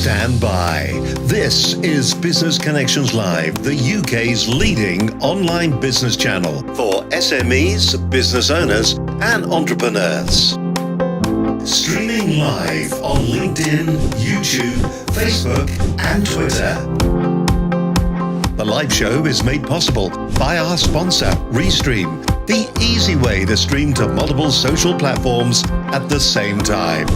stand by. This is Business Connections Live, the UK's leading online business channel for SMEs, business owners, and entrepreneurs. Streaming live on LinkedIn, YouTube, Facebook, and Twitter. The live show is made possible by our sponsor, Restream, the easy way to stream to multiple social platforms at the same time.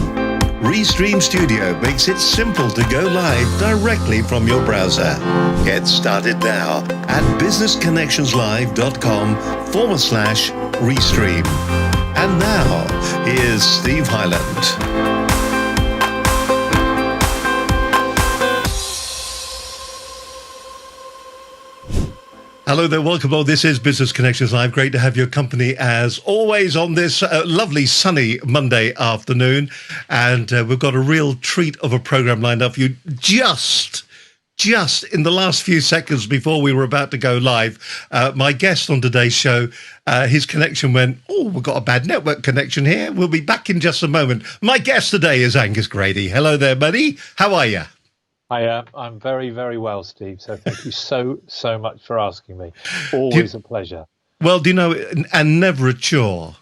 Restream Studio makes it simple to go live directly from your browser. Get started now at businessconnectionslive.com/Restream. And now, here's Steve Hyland. Hello there, welcome on. This is Business Connections Live. Great to have your company as always on this lovely sunny Monday afternoon. And we've got a real treat of a program lined up for you just in the last few seconds before we were about to go live. My guest on today's show, his connection went, we've got a bad network connection here. We'll be back in just a moment. My guest today is Angus Grady. Hello there, buddy. How are you? I'm very, very well, Steve. So thank you so much for asking me. Always a pleasure. Well, do you know, and never a chore.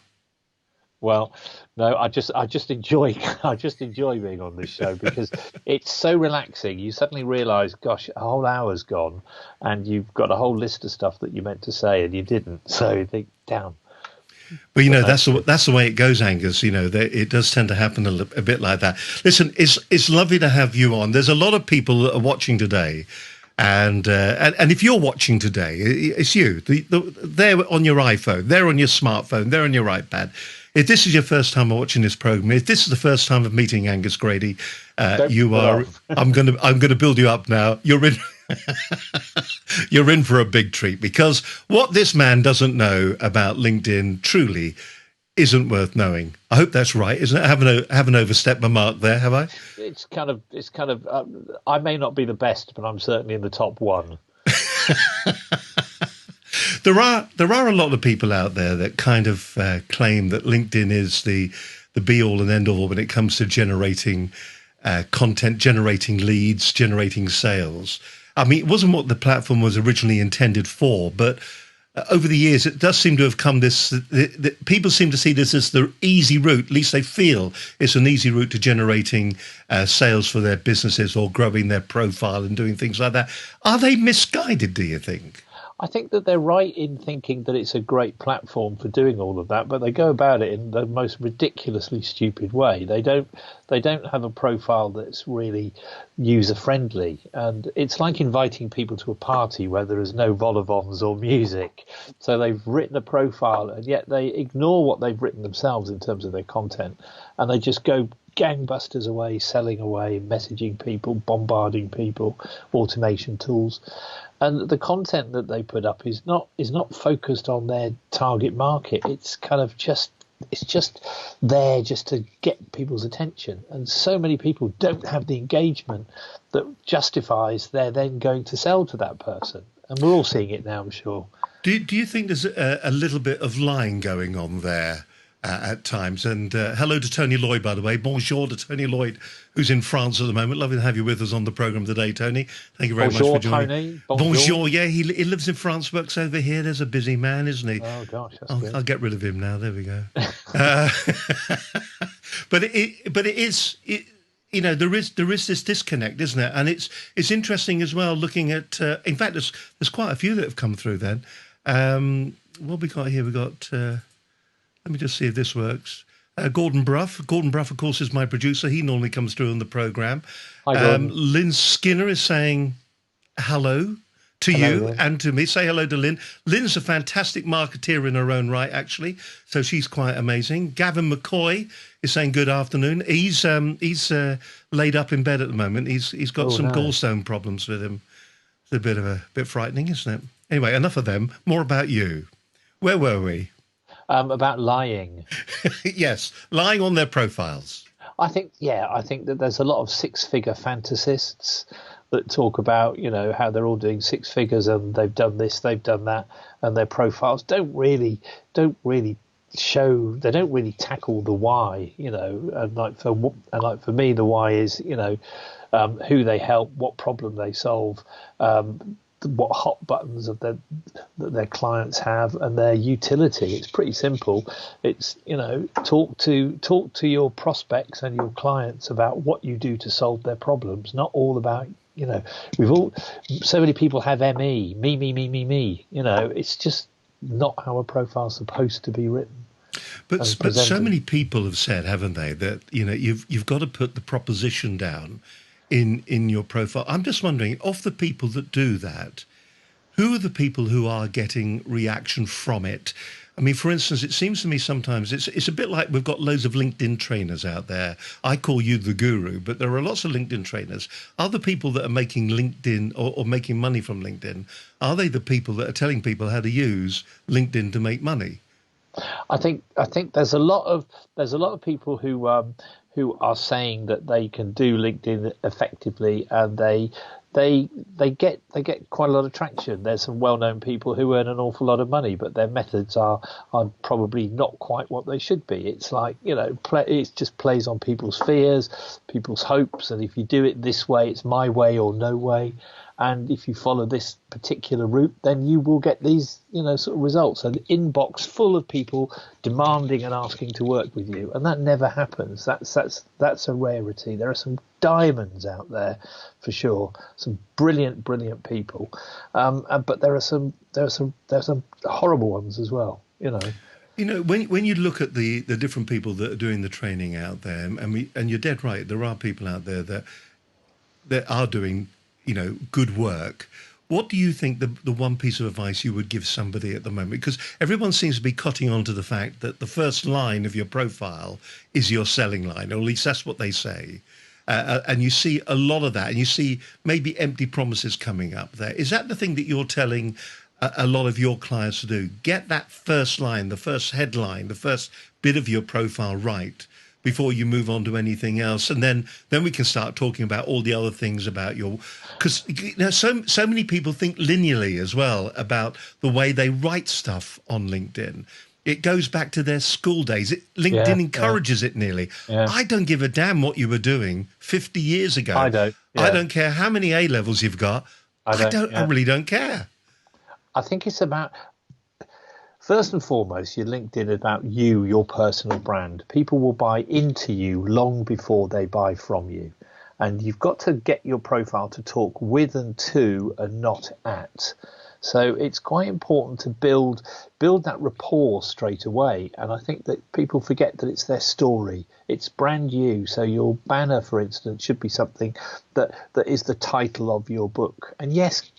Well, no, I just enjoy being on this show because it's so relaxing. You suddenly realise, gosh, a whole hour's gone, and you've got a whole list of stuff that you meant to say and you didn't. So you think, damn. Well, you know, that's the way it goes, Angus. You know, it does tend to happen a bit like that. Listen, it's lovely to have you on. There's a lot of people that are watching today, and if you're watching today, it's you. They're on your iPhone, they're on your smartphone, they're on your iPad. If this is your first time watching this program, if this is the first time of meeting Angus Grady, you are. I'm gonna build you up now. You're in. You're in for a big treat, because what this man doesn't know about LinkedIn truly isn't worth knowing. I hope that's right, isn't it? I haven't overstepped my mark there, have I? It's kind of. I may not be the best, but I'm certainly in the top one. There are a lot of people out there that kind of claim that LinkedIn is the be all and end all when it comes to generating content, generating leads, generating sales. I mean, it wasn't what the platform was originally intended for, but over the years, it does seem to have come people seem to see this as the easy route, at least they feel it's an easy route to generating sales for their businesses or growing their profile and doing things like that. Are they misguided, do you think? I think that they're right in thinking that it's a great platform for doing all of that, but they go about it in the most ridiculously stupid way. They don't have a profile that's really user friendly, and it's like inviting people to a party where there is no vol-au-vents or music. So they've written a profile, and yet they ignore what they've written themselves in terms of their content, and they just go gangbusters away, selling away, messaging people, bombarding people, automation tools. And the content that they put up is not focused on their target market. It's kind of just there just to get people's attention. And so many people don't have the engagement that justifies they're then going to sell to that person. And we're all seeing it now, I'm sure. Do you think there's a little bit of lying going on there at times? And hello to Tony Lloyd, by the way. Bonjour to Tony Lloyd, who's in France at the moment. Lovely to have you with us on the programme today, Tony. Thank you very much for joining. Tony. Bonjour. Yeah, he lives in France, works over here. There's a busy man, isn't he? Oh, gosh, that's good. I'll get rid of him now. There we go. But it is... You know, there is this disconnect, isn't it? And it's interesting as well, looking at... in fact, there's quite a few that have come through then. What we got here? We got... let me just see if this works. Gordon Bruff. Gordon Bruff, of course, is my producer. He normally comes through on the programme. Hi, Gordon. Lynn Skinner is saying hello to you Lynn. and to me. Say hello to Lynn. Lynn's a fantastic marketeer in her own right, actually. So she's quite amazing. Gavin McCoy is saying good afternoon. He's laid up in bed at the moment. He's got some gallstone problems with him. It's a bit frightening, isn't it? Anyway, enough of them. More about you. Where were we? About lying. Yes, lying on their profiles. I think that there's a lot of six-figure fantasists that talk about, you know, how they're all doing six figures and they've done this, they've done that, and their profiles don't really show. They don't really tackle the why, you know. And like for me, the why is, you know, who they help, what problem they solve, what hot buttons that their clients have, and their utility. It's pretty simple. It's, talk to your prospects and your clients about what you do to solve their problems, not all about, so many people have me. It's just not how a profile's supposed to be written. But so many people have said, haven't they, that you've got to put the proposition down in your profile. I'm just wondering, of the people that do that, who are the people who are getting reaction from it? I mean, for instance, it seems to me sometimes it's a bit like we've got loads of LinkedIn trainers out there. I call you the guru, but there are lots of LinkedIn trainers. Are the people that are making LinkedIn or making money from LinkedIn, are they the people that are telling people how to use LinkedIn to make money? I think there's a lot of people who are saying that they can do LinkedIn effectively, and they get quite a lot of traction. There's some well-known people who earn an awful lot of money, but their methods are probably not quite what they should be. It's like, it just plays on people's fears, people's hopes, and if you do it this way, it's my way or no way. And if you follow this particular route, then you will get these, sort of results. An inbox full of people demanding and asking to work with you, and that never happens. That's a rarity. There are some diamonds out there, for sure. Some brilliant people, but there are some horrible ones as well. When you look at the different people that are doing the training out there, and you're dead right, there are people out there that are doing good work. What do you think the one piece of advice you would give somebody at the moment? Because everyone seems to be cotting on to the fact that the first line of your profile is your selling line, or at least that's what they say. And you see a lot of that, and you see maybe empty promises coming up there. Is that the thing that you're telling a lot of your clients to do? Get that first line, the first headline, the first bit of your profile right before you move on to anything else, and then we can start talking about all the other things about because so many people think linearly as well about the way they write stuff on LinkedIn. It goes back to their school days. LinkedIn encourages it nearly. Yeah. I don't give a damn what you were doing 50 years ago. I don't. Yeah. I don't care how many A levels you've got. I really don't care. I think it's about, first and foremost, your LinkedIn is about you, your personal brand. People will buy into you long before they buy from you. And you've got to get your profile to talk with and to and not at. So it's quite important to build that rapport straight away. And I think that people forget that it's their story. It's brand new. So your banner, for instance, should be something that is the title of your book. And yes,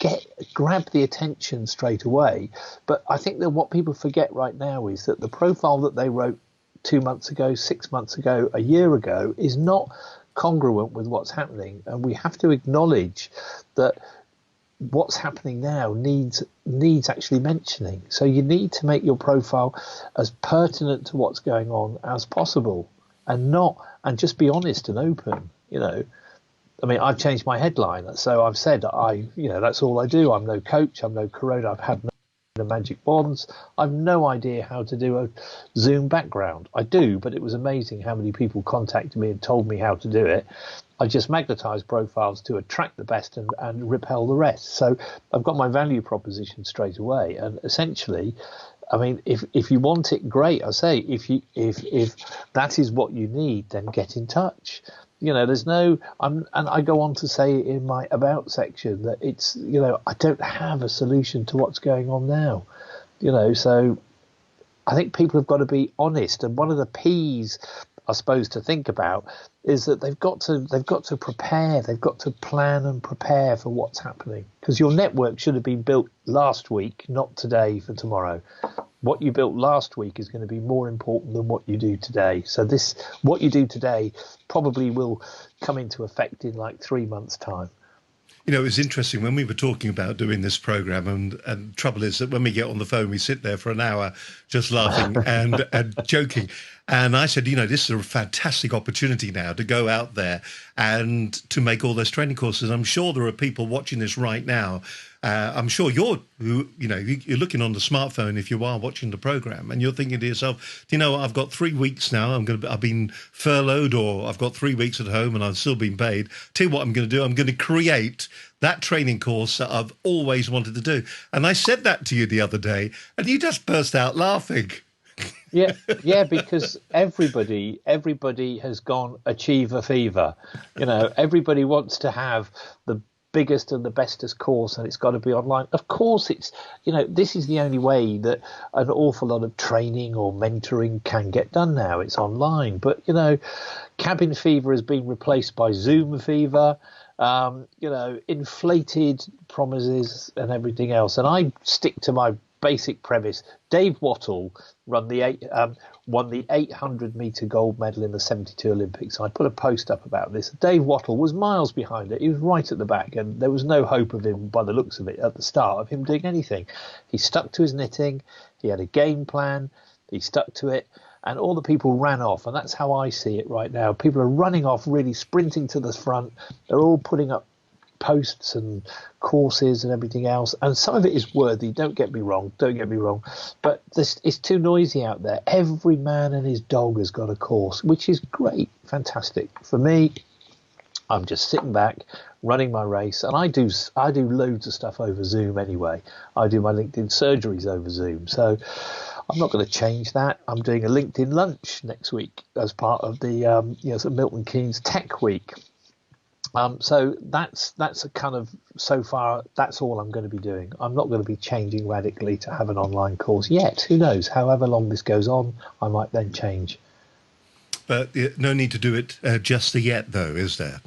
grab the attention straight away. But I think that what people forget right now is that the profile that they wrote 2 months ago, 6 months ago, a year ago is not congruent with what's happening. And we have to acknowledge that what's happening now needs actually mentioning. So you need to make your profile as pertinent to what's going on as possible, and just be honest and open. I mean, I've changed my headline, so I've said that's all I do. I'm no coach, I'm no corona, I've had no magic wands, I've no idea how to do a Zoom background. I do, but it was amazing how many people contacted me and told me how to do it. I just magnetize profiles to attract the best and repel the rest. So I've got my value proposition straight away. And essentially, I mean, if you want it, great. I say, if that is what you need, then get in touch. There's and I go on to say in my about section that it's, I don't have a solution to what's going on now. So I think people have got to be honest. And one of the P's, I suppose, to think about is that they've got to prepare, they've got to plan and prepare for what's happening, because your network should have been built last week, not today for tomorrow. What you built last week is going to be more important than what you do today. So what you do today probably will come into effect in like 3 months' time. It was interesting when we were talking about doing this program, and trouble is that when we get on the phone, we sit there for an hour just laughing and joking. And I said, this is a fantastic opportunity now to go out there and to make all those training courses. I'm sure there are people watching this right now I'm sure you're looking on the smartphone if you are watching the program, and you're thinking to yourself, do you know what? I've got 3 weeks now. I've been furloughed, or I've got 3 weeks at home, and I've still been paid. Tell you what I'm going to do. I'm going to create that training course that I've always wanted to do. And I said that to you the other day, and you just burst out laughing. Yeah, because everybody has gone achiever fever. Everybody wants to have the biggest and the bestest course, and it's got to be online. Of course, it's this is the only way that an awful lot of training or mentoring can get done now. It's online, but cabin fever has been replaced by Zoom fever. Inflated promises and everything else. And I stick to my basic premise. Dave Wattle won the 800-meter gold medal in the 72 Olympics. I put a post up about this. Dave Wattle was miles behind it. He was right at the back, and there was no hope of him, by the looks of it, at the start, of him doing anything. He stuck to his knitting. He had a game plan. He stuck to it. And all the people ran off, and that's how I see it right now. People are running off, really sprinting to the front. They're all putting up posts and courses and everything else, and some of it is worthy, don't get me wrong, but it's too noisy out there. Every man and his dog has got a course, which is great, fantastic. For me, I'm just sitting back, running my race, and I do loads of stuff over Zoom anyway. I do my LinkedIn surgeries over Zoom, so I'm not going to change that. I'm doing a LinkedIn lunch next week as part of the Milton Keynes Tech Week. So that's a kind of, so far, that's all I'm going to be doing. I'm not going to be changing radically to have an online course yet. Who knows? However long this goes on, I might then change. But no need to do it just yet, though, is there?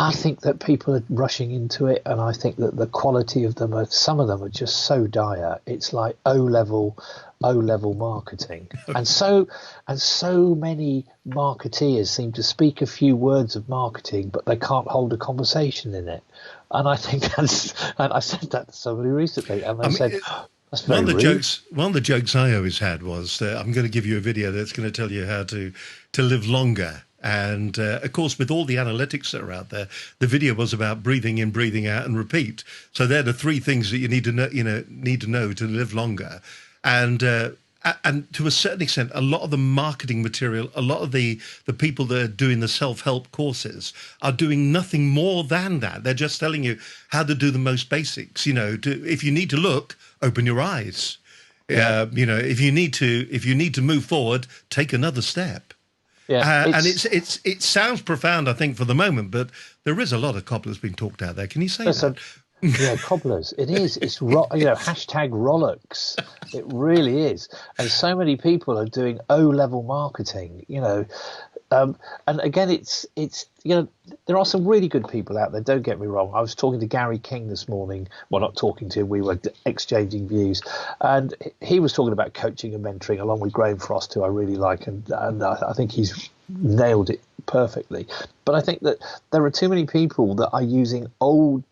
I think that people are rushing into it, and I think that the quality of them, some of them are just so dire. It's like O-level marketing. And so many marketeers seem to speak a few words of marketing, but they can't hold a conversation in it. And I think and I said that to somebody recently, and they said, that's very rude. One of the jokes I always had was, I'm going to give you a video that's going to tell you how to live longer. And of course, with all the analytics that are out there, the video was about breathing in, breathing out, and repeat. So they're the three things that you need to know to live longer. And to a certain extent, a lot of the marketing material, a lot of the people that are doing the self-help courses are doing nothing more than that. They're just telling you how to do the most basics. If you need to look, open your eyes. Yeah. If you need to move forward, take another step. Yeah, and it sounds profound, I think, for the moment, but there is a lot of cobblers being talked out there. Can you say that? Yeah, cobblers. It is. It's hashtag Rolex. It really is. And so many people are doing O-level marketing. And again, it's there are some really good people out there. Don't get me wrong. I was talking to Gary King this morning. Well, not talking to him. We were exchanging views, and he was talking about coaching and mentoring along with Graham Frost, who I really like, and I think he's nailed it perfectly. But I think that there are too many people that are using old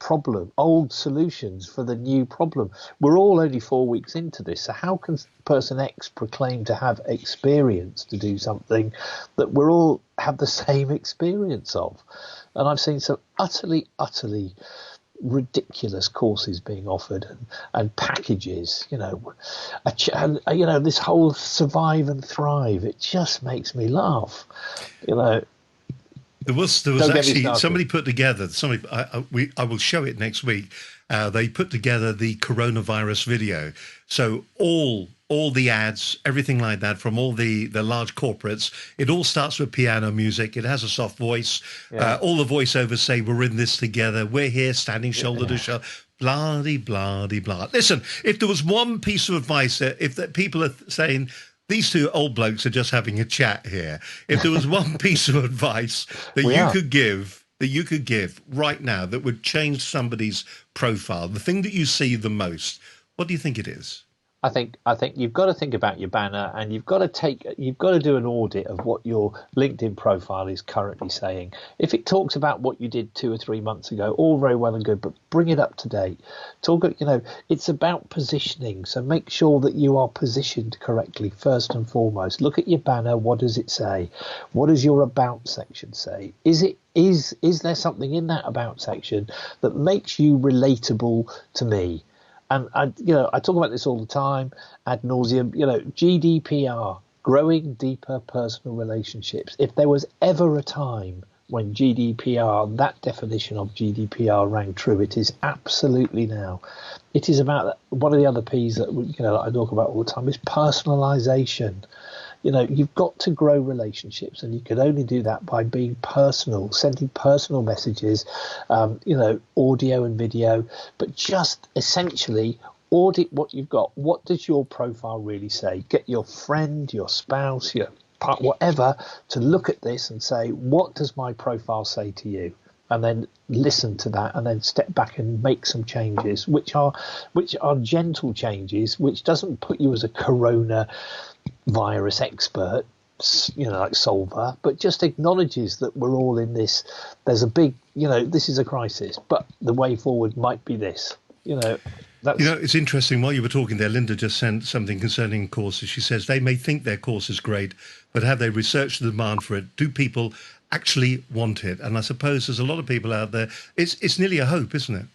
solutions for the new problem. We're all only 4 weeks into this, so how can person X proclaim to have experience to do something that we're all have the same experience of? And I've seen some utterly ridiculous courses being offered and packages, this whole survive and thrive. It just makes me laugh, There was actually somebody put together. I will show it next week. They put together the coronavirus video. So all the ads, everything like that from all the large corporates, it all starts with piano music. It has a soft voice. Yeah. All the voiceovers say we're in this together. We're here standing shoulder to shoulder. Blah, blah, blah. Listen, if there was one piece of advice, if that people are saying, these two old blokes are just having a chat here. If there was one piece of advice that you could give right now that would change somebody's profile, the thing that you see the most, what do you think it is? I think you've got to think about your banner, and you've got to do an audit of what your LinkedIn profile is currently saying. If it talks about what you did 2 or 3 months ago, all very well and good, but bring it up to date. It's about positioning. So make sure that you are positioned correctly first and foremost. Look at your banner. What does it say? What does your about section say? Is is there something in that about section that makes you relatable to me? And I talk about this all the time, ad nauseum. GDPR, growing deeper personal relationships. If there was ever a time when GDPR, that definition of GDPR rang true, it is absolutely now. It is about one of the other P's that I talk about all the time is personalization. You've got to grow relationships, and you can only do that by being personal, sending personal messages, audio and video, but just essentially audit what you've got. What does your profile really say? Get your friend, your spouse, your part, whatever, to look at this and say, what does my profile say to you? And then listen to that, and then step back and make some changes, which are gentle changes, which doesn't put you as a corona virus expert, like solver, but just acknowledges that we're all in this. There's a big, this is a crisis, but the way forward might be this. It's interesting. While you were talking there, Linda just sent something concerning courses. She says they may think their course is great, but have they researched the demand for it? Do people actually want it? And I suppose there's a lot of people out there. It's nearly a hope, isn't it?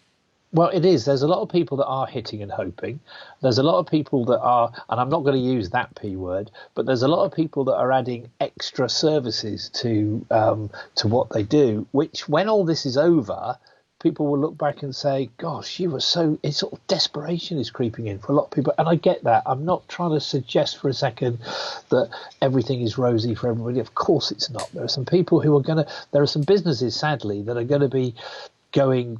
Well, it is. There's a lot of people that are hitting and hoping. There's a lot of people that are, and I'm not going to use that P word, but there's a lot of people that are adding extra services to what they do, which when all this is over, people will look back and say, gosh, it's sort of desperation is creeping in for a lot of people. And I get that. I'm not trying to suggest for a second that everything is rosy for everybody. Of course it's not. There are some people there are some businesses, sadly, that are going to be going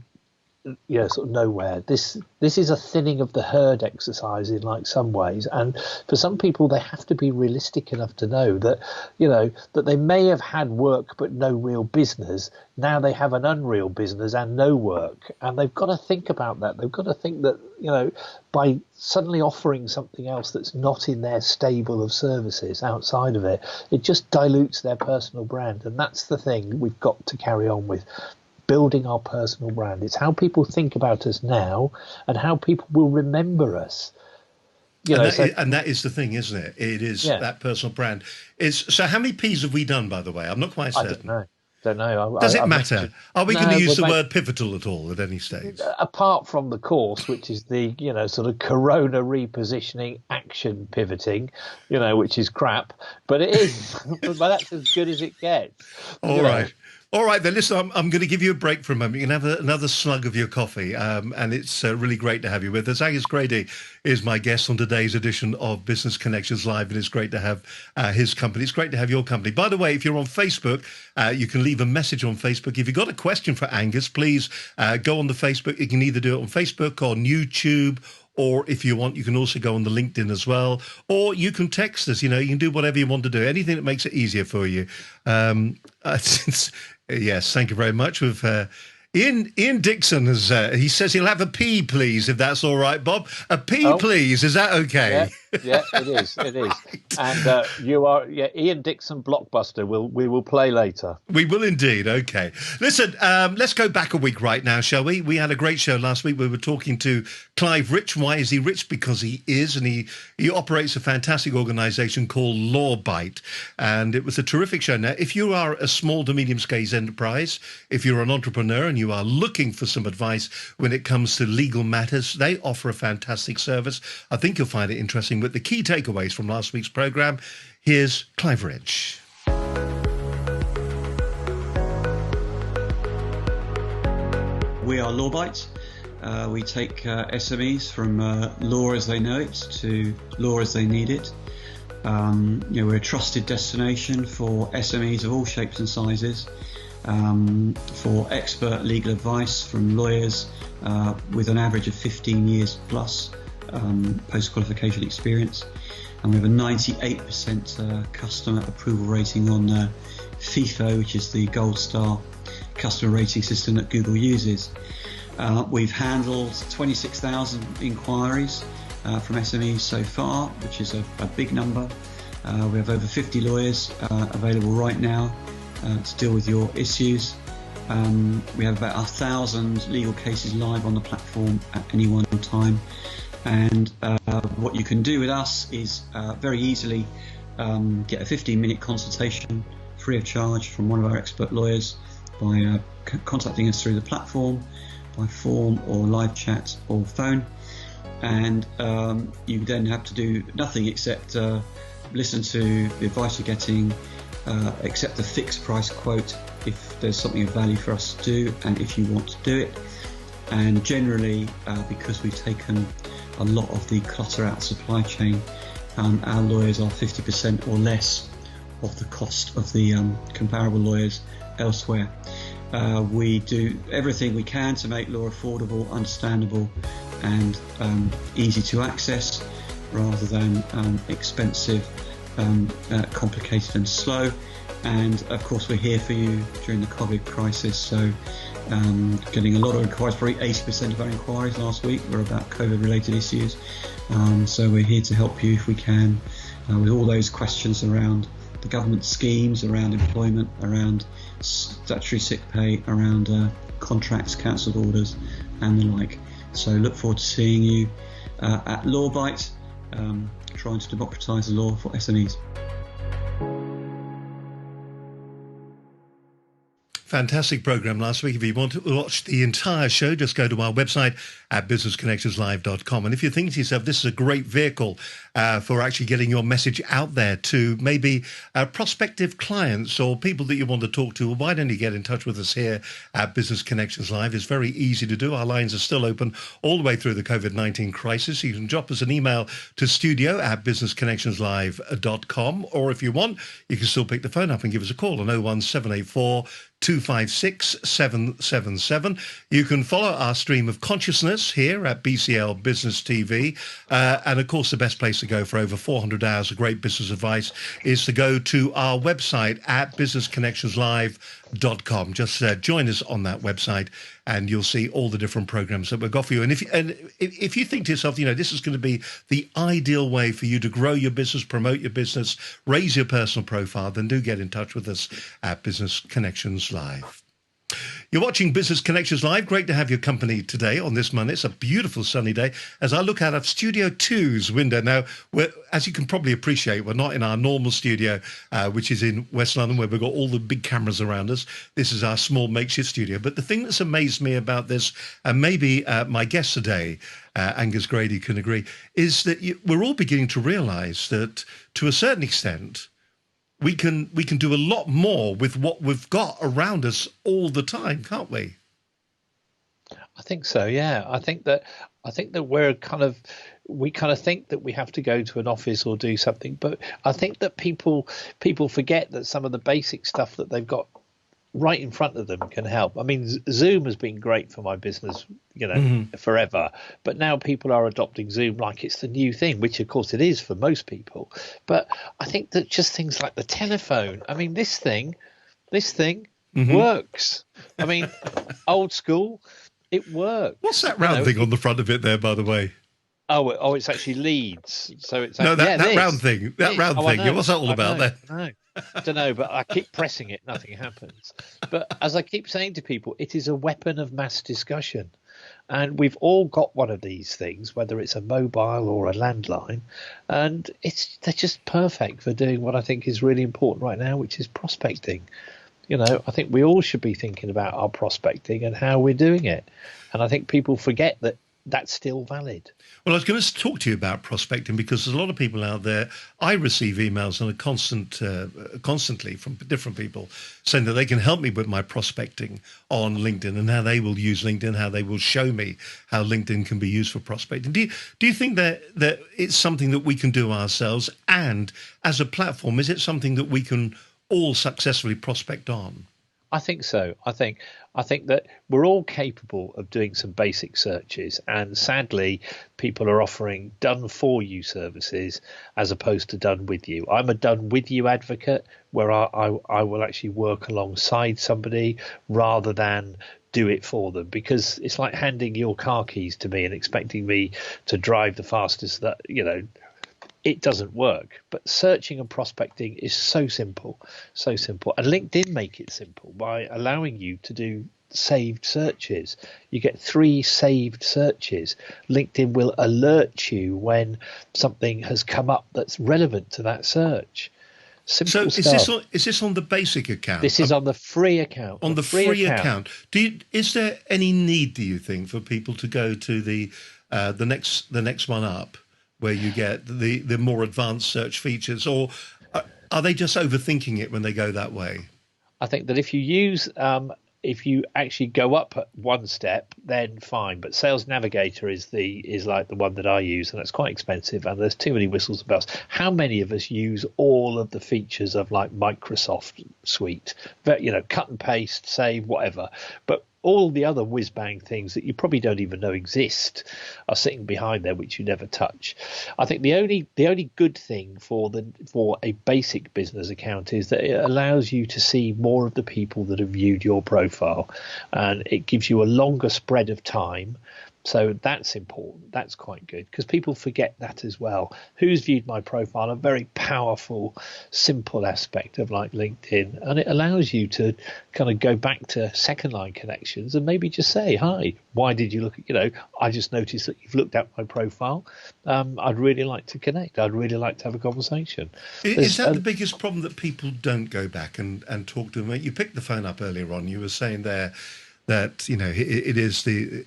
sort of nowhere. This is a thinning of the herd exercise in like some ways, and for some people they have to be realistic enough to know that that they may have had work but no real business. Now they have an unreal business and no work, and they've got to think about that. They've got to think that by suddenly offering something else that's not in their stable of services outside of it, it just dilutes their personal brand. And that's the thing we've got to carry on with. Building our personal brand. It's how people think about us now and how people will remember us. And that is the thing, isn't it? It is that personal brand. So how many P's have we done, by the way? I'm not quite certain. I don't know. Does it matter? Are we going to use the word pivotal at all at any stage? Apart from the course, which is the, sort of corona repositioning action pivoting, which is crap. But it is. But that's as good as it gets. All right, then, listen, I'm going to give you a break for a moment. You can have another slug of your coffee, and it's really great to have you with us. Angus Grady is my guest on today's edition of Business Connections Live, and it's great to have his company. It's great to have your company. By the way, if you're on Facebook, you can leave a message on Facebook. If you've got a question for Angus, please go on the Facebook. You can either do it on Facebook or on YouTube, or if you want, you can also go on the LinkedIn as well, or you can text us. You can do whatever you want to do, anything that makes it easier for you. Yes, thank you very much. With Ian Dixon, he says he'll have a P, please, if that's all right, Bob. A P, please. Is that okay? Yeah, it is. It is. Right. And you are, Ian Dixon Blockbuster. We will play later. We will indeed. Okay. Listen, let's go back a week right now, shall we? We had a great show last week. We were talking to Clive Rich. Why is he rich? Because he is, and he operates a fantastic organisation called Lawbite, and it was a terrific show. Now, if you are a small to medium-scale enterprise, if you're an entrepreneur and you are looking for some advice when it comes to legal matters, they offer a fantastic service. I think you'll find it interesting. With the key takeaways from last week's programme, here's Clive Rich. We are Lawbite. We take SMEs from law as they know it to law as they need it. We're a trusted destination for SMEs of all shapes and sizes, for expert legal advice from lawyers with an average of 15 years plus post-qualification experience. And we have a 98% customer approval rating on FIFO, which is the gold star customer rating system that Google uses. We've handled 26,000 inquiries from SMEs so far, which is a big number. We have over 50 lawyers available right now to deal with your issues. We have about 1,000 legal cases live on the platform at any one time. And what you can do with us is very easily get a 15-minute consultation free of charge from one of our expert lawyers by contacting us through the platform, by form or live chat or phone. And you then have to do nothing except listen to the advice you're getting, accept the fixed price quote if there's something of value for us to do and if you want to do it. And generally, because we've taken a lot of the clutter out of the supply chain, our lawyers are 50% or less of the cost of the comparable lawyers elsewhere. We do everything we can to make law affordable, understandable and easy to access rather than expensive, complicated and slow. And of course we're here for you during the COVID crisis, so getting a lot of inquiries, probably 80% of our inquiries last week were about COVID related issues. So we're here to help you if we can with all those questions around the government schemes, around employment, around statutory sick pay, around contracts, cancelled orders and the like. So look forward to seeing you at LawBite, trying to democratise the law for SMEs. Fantastic program last week. If you want to watch the entire show, just go to our website at businessconnectionslive.com. And if you think to yourself, this is a great vehicle for actually getting your message out there to maybe prospective clients or people that you want to talk to, why don't you get in touch with us here at Business Connections Live? It's very easy to do. Our lines are still open all the way through the COVID-19 crisis. You can drop us an email to studio@businessconnectionslive.com. Or if you want, you can still pick the phone up and give us a call on 01784 256 777. You can follow our stream of consciousness here at BCL Business TV. And of course, the best place to go for over 400 hours of great business advice is to go to our website at businessconnectionslive.com. Just join us on that website and you'll see all the different programs that we've got for you. And if you think to yourself, this is going to be the ideal way for you to grow your business, promote your business, raise your personal profile, then do get in touch with us at Business Connections Live. You're watching Business Connections Live. Great to have your company today on this Monday. It's a beautiful sunny day as I look out of Studio 2's window. Now, as you can probably appreciate, we're not in our normal studio, which is in West London, where we've got all the big cameras around us. This is our small makeshift studio. But the thing that's amazed me about this, and maybe my guest today, Angus Grady, can agree, is that we're all beginning to realise that, to a certain extent, we can do a lot more with what we've got around us all the time, can't we? I think so. Yeah, I think that we think that we have to go to an office or do something, but I think that people forget that some of the basic stuff that they've got right in front of them can help. I mean, Zoom has been great for my business, forever. But now people are adopting Zoom like it's the new thing, which of course it is for most people. But I think that just things like the telephone, I mean, this thing works. I mean, old school, it works. What's that round thing on the front of it there, by the way? Oh, it's actually leads. So it's no, that round thing. That round thing. What's that all about then? I don't know, but I keep pressing it, nothing happens. But as I keep saying to people, it is a weapon of mass discussion. And we've all got one of these things, whether it's a mobile or a landline, and they're just perfect for doing what I think is really important right now, which is prospecting. I think we all should be thinking about our prospecting and how we're doing it. And I think people forget that that's still valid. Well, I was going to talk to you about prospecting because there's a lot of people out there. I receive emails on a constantly from different people saying that they can help me with my prospecting on LinkedIn and how they will use LinkedIn, how they will show me how LinkedIn can be used for prospecting. Do you think that it's something that we can do ourselves? And as a platform, is it something that we can all successfully prospect on? I think so. I think that we're all capable of doing some basic searches, and sadly, people are offering done for you services as opposed to done with you. I'm a done with you advocate, where I will actually work alongside somebody rather than do it for them, because it's like handing your car keys to me and expecting me to drive the fastest that it doesn't work. But searching and prospecting is so simple. And LinkedIn make it simple by allowing you to do saved searches. You get 3 saved searches. LinkedIn will alert you when something has come up that's relevant to that search. Simple So stuff. is this on the basic account? This is on the free account. On the free account. Is there any need, do you think, for people to go to the next one up, where you get the more advanced search features, or are they just overthinking it when they go that way? I think that if you actually go up one step, then fine. But Sales Navigator is like the one that I use, and it's quite expensive. And there's too many whistles and bells. How many of us use all of the features of like Microsoft Suite? But, cut and paste, save, whatever. But all the other whiz-bang things that you probably don't even know exist are sitting behind there, which you never touch. I think the only good thing for a basic business account is that it allows you to see more of the people that have viewed your profile, and it gives you a longer spread of time. So that's important. That's quite good, because people forget that as well. Who's viewed my profile? A very powerful, simple aspect of like LinkedIn, and it allows you to kind of go back to second line connections and maybe just say, hi, why did you look at, I just noticed that you've looked at my profile. I'd really like to connect. I'd really like to have a conversation. Is that the biggest problem, that people don't go back and talk to them? You picked the phone up earlier on. You were saying there that it is the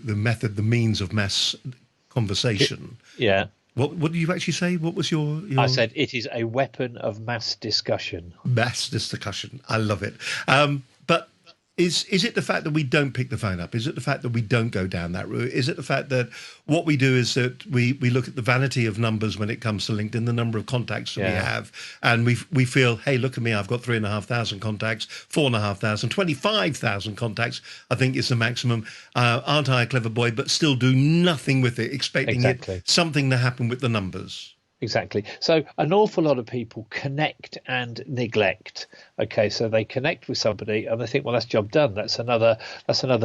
method, the means of mass conversation. Yeah. What did you actually say? What was your? I said it is a weapon of mass discussion. Mass discussion. I love it. But is it the fact that we don't pick the phone up? Is it the fact that we don't go down that route? Is it the fact that what we do is that we look at the vanity of numbers when it comes to LinkedIn, the number of contacts that we have, and we feel, hey, look at me, I've got 3,500 contacts, 4,500, 25,000 contacts, I think is the maximum. Aren't I a clever boy? But still do nothing with it, expecting something to happen with the numbers. Exactly. So an awful lot of people connect and neglect. Okay, so they connect with somebody and they think, well, that's job done. That's another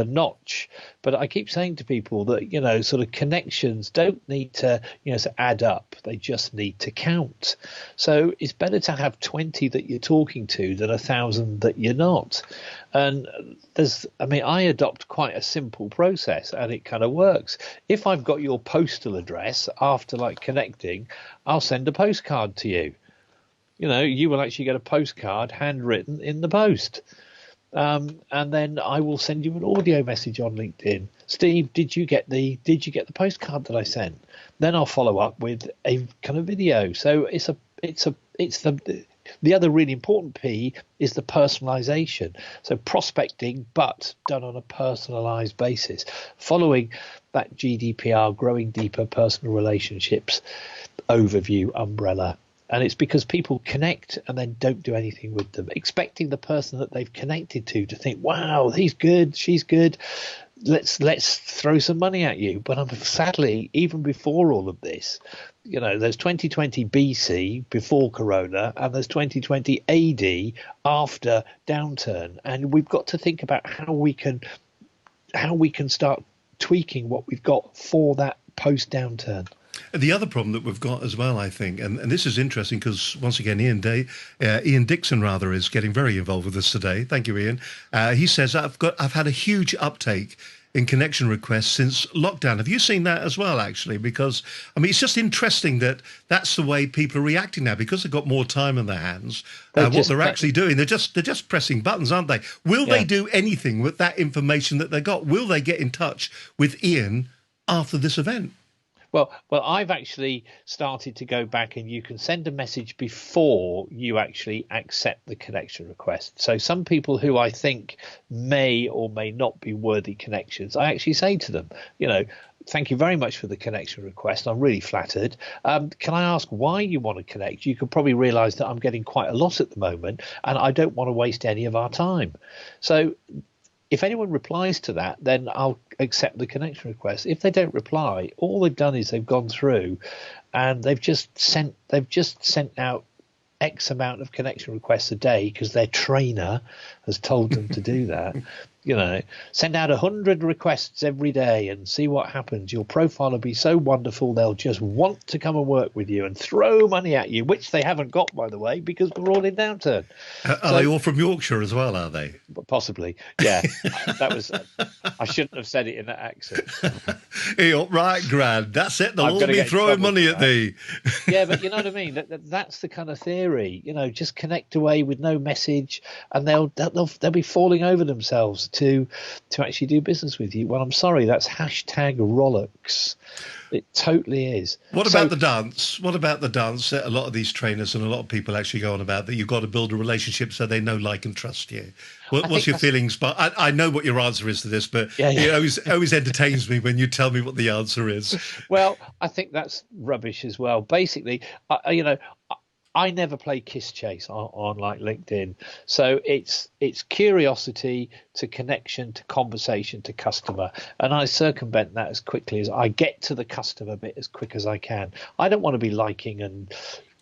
notch. But I keep saying to people that, sort of connections don't need to, to add up. They just need to count. So it's better to have 20 that you're talking to than 1,000 that you're not. And I adopt quite a simple process, and it kind of works. If I've got your postal address after like connecting, I'll send a postcard to you. You will actually get a postcard handwritten in the post. And then I will send you an audio message on LinkedIn. Steve, did you get the postcard that I sent? Then I'll follow up with a kind of video. So the other really important P is the personalization. So prospecting, but done on a personalized basis, following that GDPR, growing deeper personal relationships overview umbrella. And it's because people connect and then don't do anything with them, expecting the person that they've connected to think, wow, he's good, she's good, let's throw some money at you. But sadly, even before all of this, there's 2020 BC before Corona, and there's 2020 AD after downturn, and we've got to think about how we can start tweaking what we've got for that post downturn. The other problem that we've got as well, I think, and this is interesting because once again, Ian Dixon is getting very involved with us today. Thank you, Ian. He says I've had a huge uptake in connection requests since lockdown. Have you seen that as well, actually? Because it's just interesting that that's the way people are reacting now, because they've got more time on their hands. What they're actually doing, they're just pressing buttons, aren't they? Will they do anything with that information that they got? Will they get in touch with Ian after this event? Well, I've actually started to go back, and you can send a message before you actually accept the connection request. So some people who I think may or may not be worthy connections, I actually say to them, thank you very much for the connection request. I'm really flattered. Can I ask why you want to connect? You can probably realize that I'm getting quite a lot at the moment, and I don't want to waste any of our time. So if anyone replies to that, then I'll accept the connection request. If they don't reply, all they've done is they've gone through and they've just sent out X amount of connection requests a day because their trainer has told them to do that. send out 100 requests every day and see what happens. Your profile will be so wonderful, they'll just want to come and work with you and throw money at you, which they haven't got, by the way, because we're all in downturn. Are they all from Yorkshire as well, are they? Possibly, yeah. I shouldn't have said it in that accent. You're right, Grad. That's it. They'll all be throwing money at thee. Yeah, but you know what I mean? That's the kind of theory. Just connect away with no message, and they'll be falling over themselves to actually do business with you. Well, I'm sorry, that's #Rolex. It totally is. What about the dance? What about the dance that a lot of these trainers and a lot of people actually go on about, that you've got to build a relationship so they know, like, and trust you? What's your feelings? But I know what your answer is to this, but it always entertains me when you tell me what the answer is. Well, I think that's rubbish as well. Basically, I never play kiss chase on like LinkedIn. So it's curiosity to connection to conversation to customer. And I circumvent that as quickly as I get to the customer bit as quick as I can. I don't want to be liking and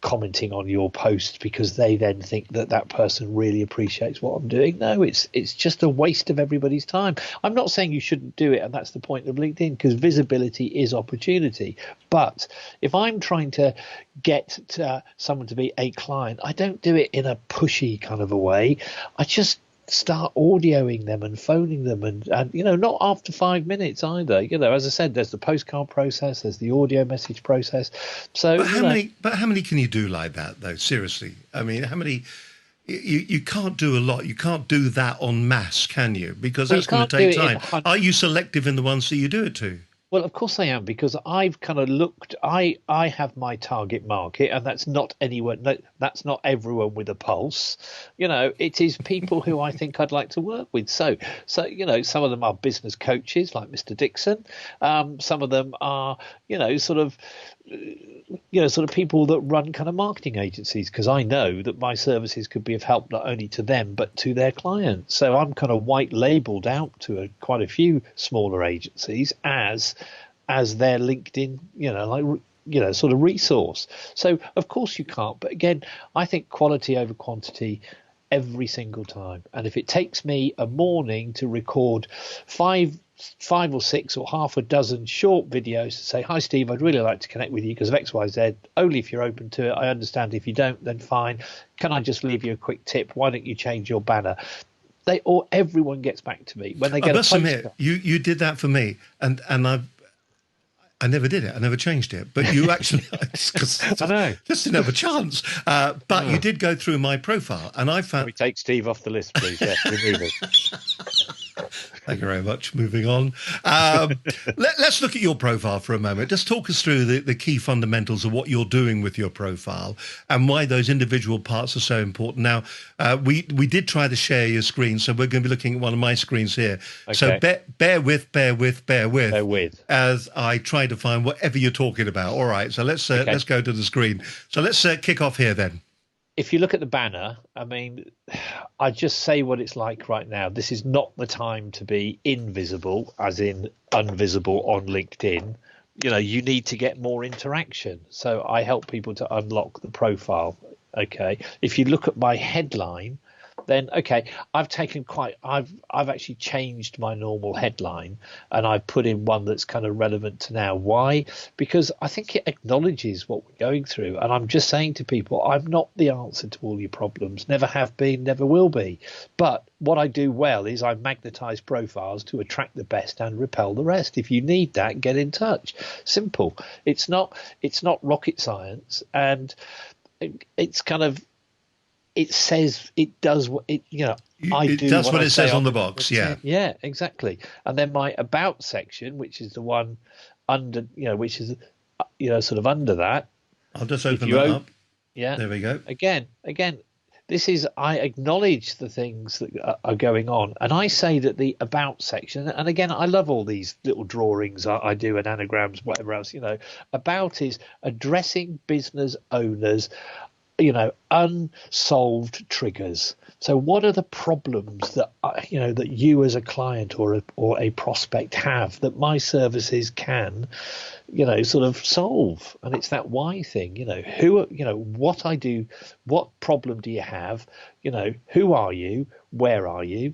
commenting on your post because they then think that person really appreciates what I'm doing. No, it's just a waste of everybody's time. I'm not saying you shouldn't do it, and that's the point of LinkedIn, because visibility is opportunity. But if I'm trying to get someone to be a client, I don't do it in a pushy kind of a way. I just start audioing them and phoning them and not after 5 minutes either. As I said, there's the postcard process, there's the audio message process. So but how many can you do like that, though? Seriously, I mean, how many? You can't do a lot. You can't do that en masse, can you? Because that's going to take time. Are you selective in the ones that you do it to? Well, of course I am, because I've kind of looked. I have my target market, and that's not anyone. That's not everyone with a pulse. It is people who I think I'd like to work with. So some of them are business coaches like Mr. Dixon. Some of them are sort of people that run kind of marketing agencies, because I know that my services could be of help not only to them but to their clients. So I'm kind of white labeled out to quite a few smaller agencies as their LinkedIn, sort of resource. So of course you can't. But again, I think quality over quantity every single time. And if it takes me a morning to record five or six or half a dozen short videos to say, hi Steve, I'd really like to connect with you because of XYZ, only if you're open to it. I understand if you don't, then fine. Can I just leave you a quick tip? Why don't you change your banner? Everyone gets back to me when they get I must admit, you did that for me, and I never did it. I never changed it. But you actually, I know, just didn't have a chance. But you did go through my profile, and I found. Can we take Steve off the list, please? Yeah, remove it. Thank you very much. Moving on. Let's look at your profile for a moment. Just talk us through the key fundamentals of what you're doing with your profile and why those individual parts are so important. Now, we did try to share your screen, so we're going to be looking at one of my screens here. Okay. So bear with as I try to find whatever you're talking about. All right, so let's go to the screen. So let's kick off here then. If you look at the banner, I mean, I just say what it's like right now. This is not the time to be invisible, as in invisible on LinkedIn. You need to get more interaction. So I help people to unlock the profile. Okay. If you look at my headline, then okay, I've actually changed my normal headline and I've put in one that's kind of relevant to now. Why? Because I think it acknowledges what we're going through, and I'm just saying to people, I'm not the answer to all your problems, never have been, never will be. But what I do well is I magnetize profiles to attract the best and repel the rest. If you need that, get in touch. Simple. It's not rocket science, and it's kind of. It says it does what it it does what it says on the box. Yeah, exactly. And then my about section, which is the one under, which is sort of under that. I'll just open that up. Yeah, there we go. Again, this is, I acknowledge the things that are going on, and I say that the about section. And again, I love all these little drawings I do and anagrams, whatever else. About is addressing business owners. Unsolved triggers. So what are the problems that that you as a client or a prospect have that my services can sort of solve? And it's that why thing. What I do, what problem do you have? Who are you? Where are you?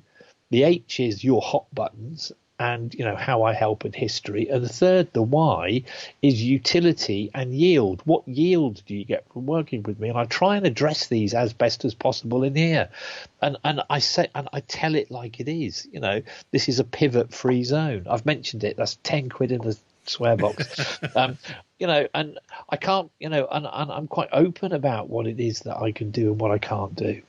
The H is your hot buttons and, how I help in history. And the third, the Y, is utility and yield. What yield do you get from working with me? And I try and address these as best as possible in here. And I say, and I tell it like it is. This is a pivot-free zone. I've mentioned it. That's 10 quid in the swear box. And I can't, and I'm quite open about what it is that I can do and what I can't do.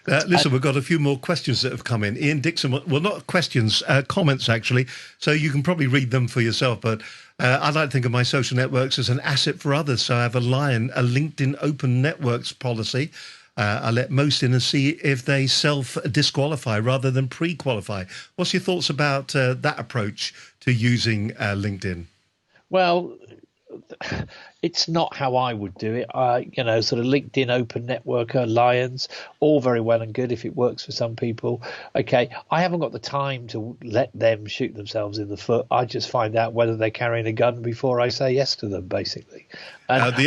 Listen, we've got a few more questions that have come in. Ian Dixon, well, not questions, comments, actually. So you can probably read them for yourself. But I like to think of my social networks as an asset for others. So I have a LinkedIn open networks policy. I let most in and see if they self-disqualify rather than pre-qualify. What's your thoughts about that approach to using LinkedIn? Well, it's not how I would do it. Sort of LinkedIn Open Network Alliance, all very well and good if it works for some people. Okay, I haven't got the time to let them shoot themselves in the foot. I just find out whether they're carrying a gun before I say yes to them, basically. And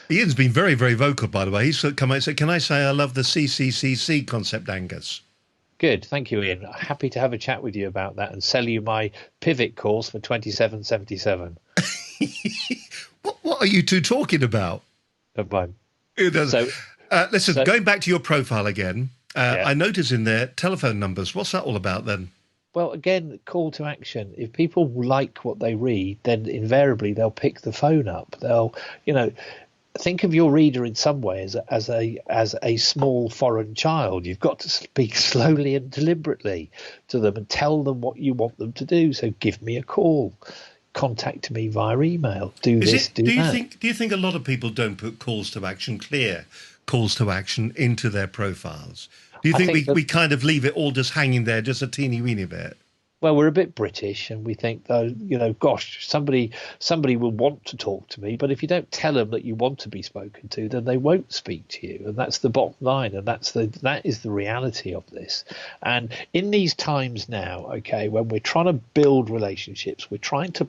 Ian's been very, very vocal, by the way. He's come out and said, "Can I say I love the CCCC concept, Angus?" Good, thank you, Ian. Happy to have a chat with you about that and sell you my pivot course for $27.77. What are you two talking about? Fine. Listen, going back to your profile again, I notice in there telephone numbers. What's that all about then? Well, again, call to action. If people like what they read, then invariably they'll pick the phone up. They'll, think of your reader in some ways as a small foreign child. You've got to speak slowly and deliberately to them and tell them what you want them to do. So give me a call. Contact me via email. Do that. Do you think a lot of people don't put calls to action, clear calls to action, into their profiles? Do you think we kind of leave it all just hanging there, just a teeny weeny bit? Well, we're a bit British, and we think, though, gosh, somebody will want to talk to me. But if you don't tell them that you want to be spoken to, then they won't speak to you, and that's the bottom line, and that is the reality of this. And in these times now, okay, when we're trying to build relationships, we're trying to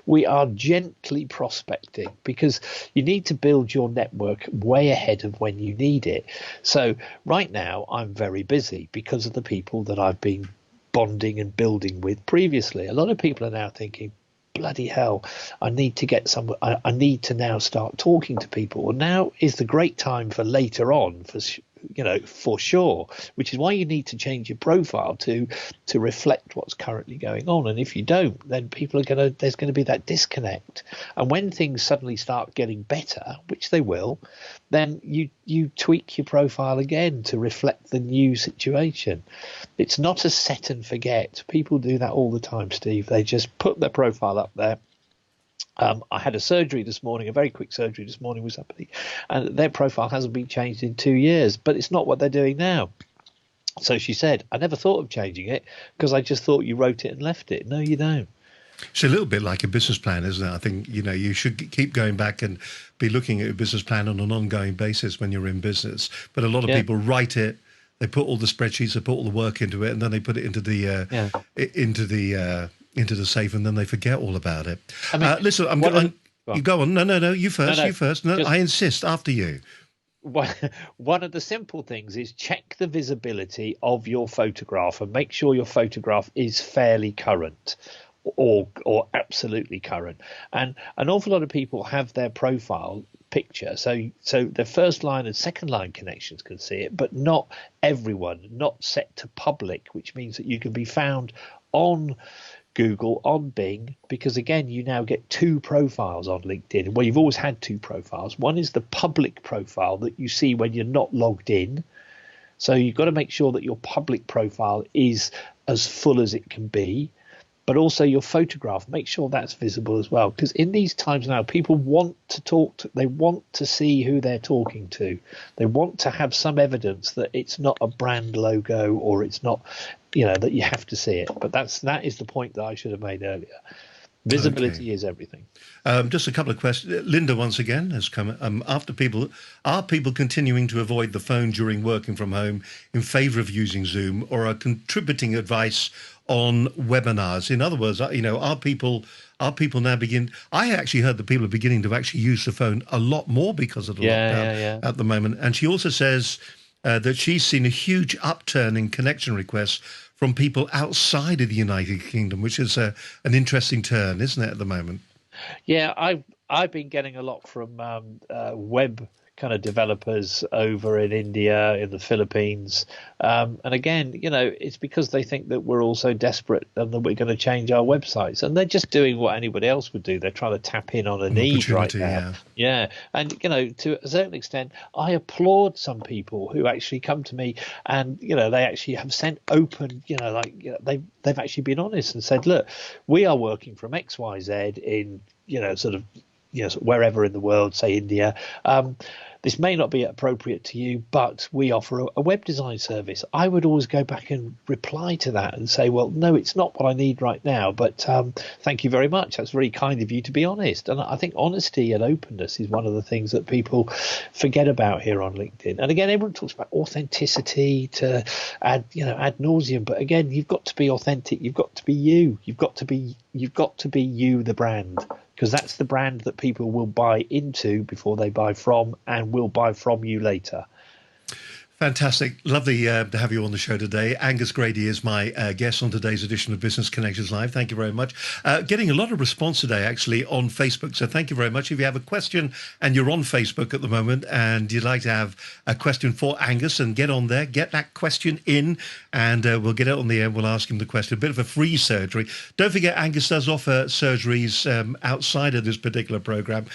we are gently prospecting, because you need to build your network way ahead of when you need it. So right now, I'm very busy because of the people that I've been bonding and building with previously. A lot of people are now thinking, bloody hell, I need to now start talking to people. Well, now is the great time for later on, for sure, which is why you need to change your profile to reflect what's currently going on. And if you don't, then there's going to be that disconnect. And when things suddenly start getting better, which they will, then you tweak your profile again to reflect the new situation. It's not a set and forget. People do that all the time, Steve. They just put their profile up there. I had a surgery this morning, a very quick surgery this morning with somebody, and their profile hasn't been changed in 2 years, but it's not what they're doing now. So she said, I never thought of changing it because I just thought you wrote it and left it. No, you don't. It's a little bit like a business plan, isn't it? I think, you should keep going back and be looking at a business plan on an ongoing basis when you're in business. But a lot of people write it, they put all the spreadsheets, they put all the work into it, and then they put it into the safe, and then they forget all about it. I mean, listen, you go on. No, you first. No, you first. No, I insist. After you. One of the simple things is check the visibility of your photograph and make sure your photograph is fairly current or absolutely current. And an awful lot of people have their profile picture, so the first line and second line connections can see it, but not everyone, not set to public, which means that you can be found on Google, on Bing, because again, you now get two profiles on LinkedIn. Well, you've always had two profiles. One is the public profile that you see when you're not logged in. So you've got to make sure that your public profile is as full as it can be, but also your photograph, make sure that's visible as well. Because in these times now, people want to they want to see who they're talking to. They want to have some evidence that it's not a brand logo or it's not, that you have to see it. But that is the point that I should have made earlier. Visibility is everything. Just a couple of questions. Linda, once again, has come. Are people continuing to avoid the phone during working from home in favour of using Zoom, or are contributing advice on webinars? In other words, are people now begin? I actually heard that people are beginning to actually use the phone a lot more because of the lockdown at the moment. And she also says, that she's seen a huge upturn in connection requests from people outside of the United Kingdom, which is an interesting turn, isn't it, at the moment? Yeah, I've been getting a lot from web kind of developers over in India, in the Philippines, and again, it's because they think that we're all so desperate and that we're going to change our websites, and they're just doing what anybody else would do. They're trying to tap in on a need right now. Yeah, and to a certain extent, I applaud some people who actually come to me and they actually have sent open, they've actually been honest and said, look, we are working from XYZ in wherever in the world, say India. This may not be appropriate to you, but we offer a web design service. I would always go back and reply to that and say, well, no, it's not what I need right now, but thank you very much. That's very kind of you to be honest. And I think honesty and openness is one of the things that people forget about here on LinkedIn. And again, everyone talks about authenticity to ad nauseum, but again, you've got to be authentic. You've got to be you. You've got to be you, the brand. Because that's the brand that people will buy into before they buy from, and will buy from you later. Fantastic. Lovely to have you on the show today. Angus Grady is my guest on today's edition of Business Connections Live. Thank you very much. Getting a lot of response today, actually, on Facebook. So thank you very much. If you have a question and you're on Facebook at the moment and you'd like to have a question for Angus, and get on there, get that question in, and we'll get it on the air. We'll ask him the question. A bit of a free surgery. Don't forget, Angus does offer surgeries outside of this particular program.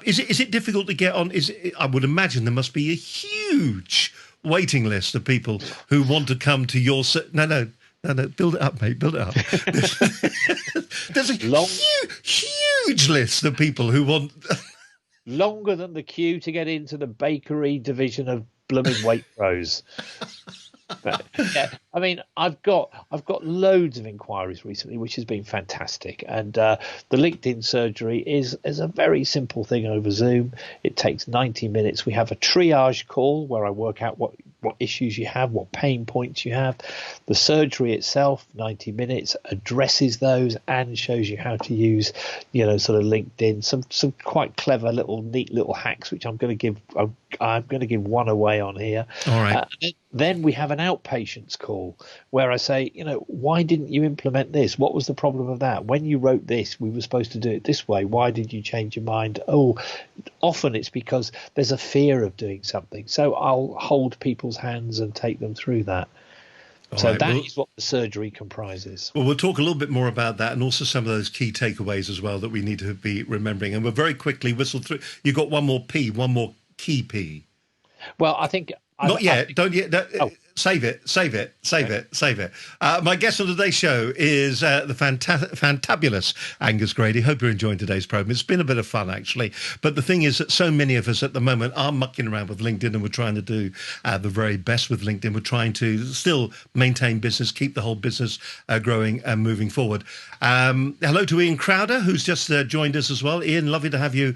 Is it difficult to get on? I would imagine there must be a huge waiting list of people who want to come to your... No, build it up, mate, build it up. There's a huge list of people who want... Longer than the queue to get into the bakery division of blooming Waitrose. But, yeah, I mean, I've got loads of inquiries recently, which has been fantastic. And the LinkedIn surgery is a very simple thing over Zoom. It takes 90 minutes. We have a triage call where I work out what issues you have, what pain points you have. The surgery itself, 90 minutes, addresses those and shows you how to use, sort of LinkedIn. Some quite clever neat little hacks, which I'm going to give one away on here. All right. Then we have an outpatients call where I say, why didn't you implement this? What was the problem of that? When you wrote this, we were supposed to do it this way. Why did you change your mind? Oh, often it's because there's a fear of doing something. So I'll hold people's hands and take them through that. So that is what the surgery comprises. Well, we'll talk a little bit more about that, and also some of those key takeaways as well that we need to be remembering. And we'll very quickly whistle through. You've got one more key P. Well, I think... Not yet. Don't yet. Save it. My guest on today's show is the fantabulous Angus Grady. Hope you're enjoying today's program. It's been a bit of fun, actually. But the thing is that so many of us at the moment are mucking around with LinkedIn, and we're trying to do the very best with LinkedIn. We're trying to still maintain business, keep the whole business growing and moving forward. Hello to Ian Crowder, who's just joined us as well. Ian, lovely to have you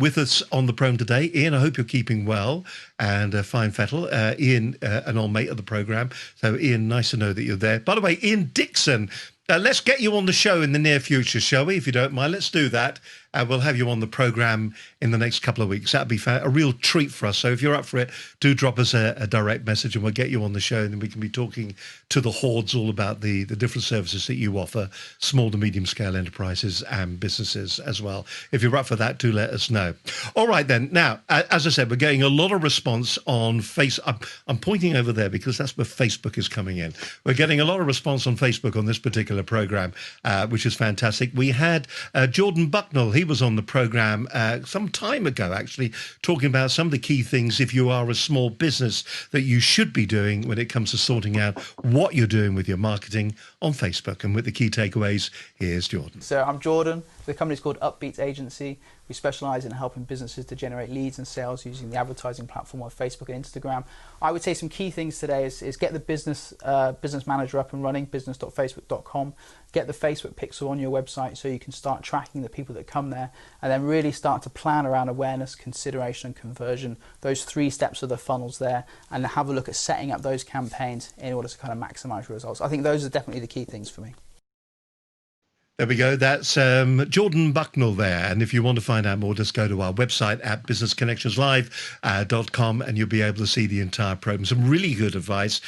with us on the program today. Ian, I hope you're keeping well, and fine fettle. Ian, an old mate of the program. So, Ian, nice to know that you're there. By the way, Ian Dixon, let's get you on the show in the near future, shall we? If you don't mind, let's do that. We'll have you on the program in the next couple of weeks. That'd be a real treat for us. So if you're up for it, do drop us a direct message and we'll get you on the show, and then we can be talking to the hordes all about the different services that you offer, small to medium scale enterprises and businesses as well. If you're up for that, do let us know. All right, then. Now, as I said, we're getting a lot of response on Facebook. I'm pointing over there because that's where Facebook is coming in. We're getting a lot of response on Facebook on this particular program, which is fantastic. We had Jordan Bucknell. He was on the program some time ago, actually, talking about some of the key things, if you are a small business, that you should be doing when it comes to sorting out what you're doing with your marketing on Facebook. And with the key takeaways, here's Jordan. So I'm Jordan. The company's called Upbeat Agency. We specialise in helping businesses to generate leads and sales using the advertising platform on Facebook and Instagram. I would say some key things today is get the business manager up and running, business.facebook.com. Get the Facebook pixel on your website so you can start tracking the people that come there, and then really start to plan around awareness, consideration and conversion, those 3 steps of the funnels there, and have a look at setting up those campaigns in order to kind of maximise your results. I think those are definitely the key things for me. There we go. That's Jordan Bucknell there. And if you want to find out more, just go to our website at businessconnectionslive.com and you'll be able to see the entire program. Some really good advice.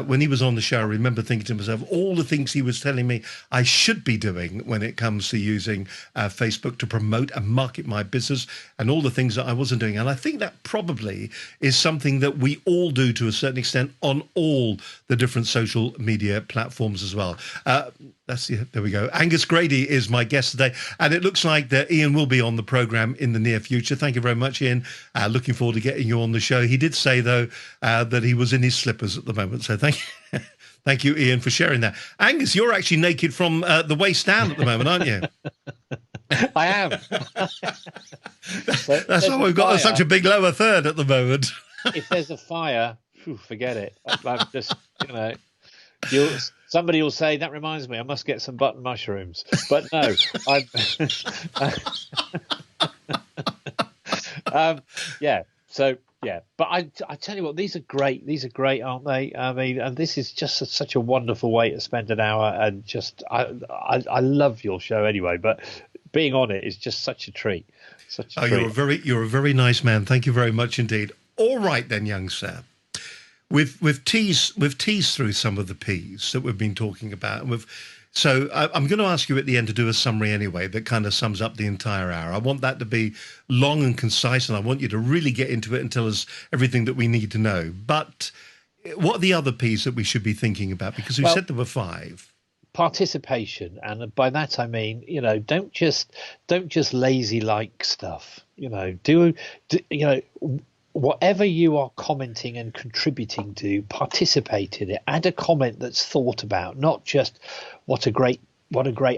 When he was on the show, I remember thinking to myself, all the things he was telling me I should be doing when it comes to using Facebook to promote and market my business, and all the things that I wasn't doing. And I think that probably is something that we all do to a certain extent on all the different social media platforms as well. There we go. Angus Grady is my guest today, and it looks like that Ian will be on the program in the near future. Thank you very much, Ian. Looking forward to getting you on the show. He did say, though, that he was in his slippers at the moment, so thank you. Thank you, Ian, for sharing that. Angus, you're actually naked from the waist down at the moment, aren't you? I am. That's why we've got such a big lower third at the moment. If there's a fire, forget it. I'm just, somebody will say, that reminds me, I must get some button mushrooms. But no, yeah. So yeah, but I tell you what, these are great, aren't they? I mean, and this is just such a wonderful way to spend an hour, and just I love your show anyway. But being on it is just such a treat. Such a treat. You're a very nice man. Thank you very much indeed. All right then, young sir. We've teased through some of the P's that we've been talking about, and so I'm going to ask you at the end to do a summary anyway that kind of sums up the entire hour. I want that to be long and concise, and I want you to really get into it and tell us everything that we need to know. But what are the other P's that we should be thinking about? Because we said there were 5. Participation, and by that I mean, don't just lazy like stuff. Do whatever you are commenting and contributing to, participate in it. Add a comment that's thought about, not just what a great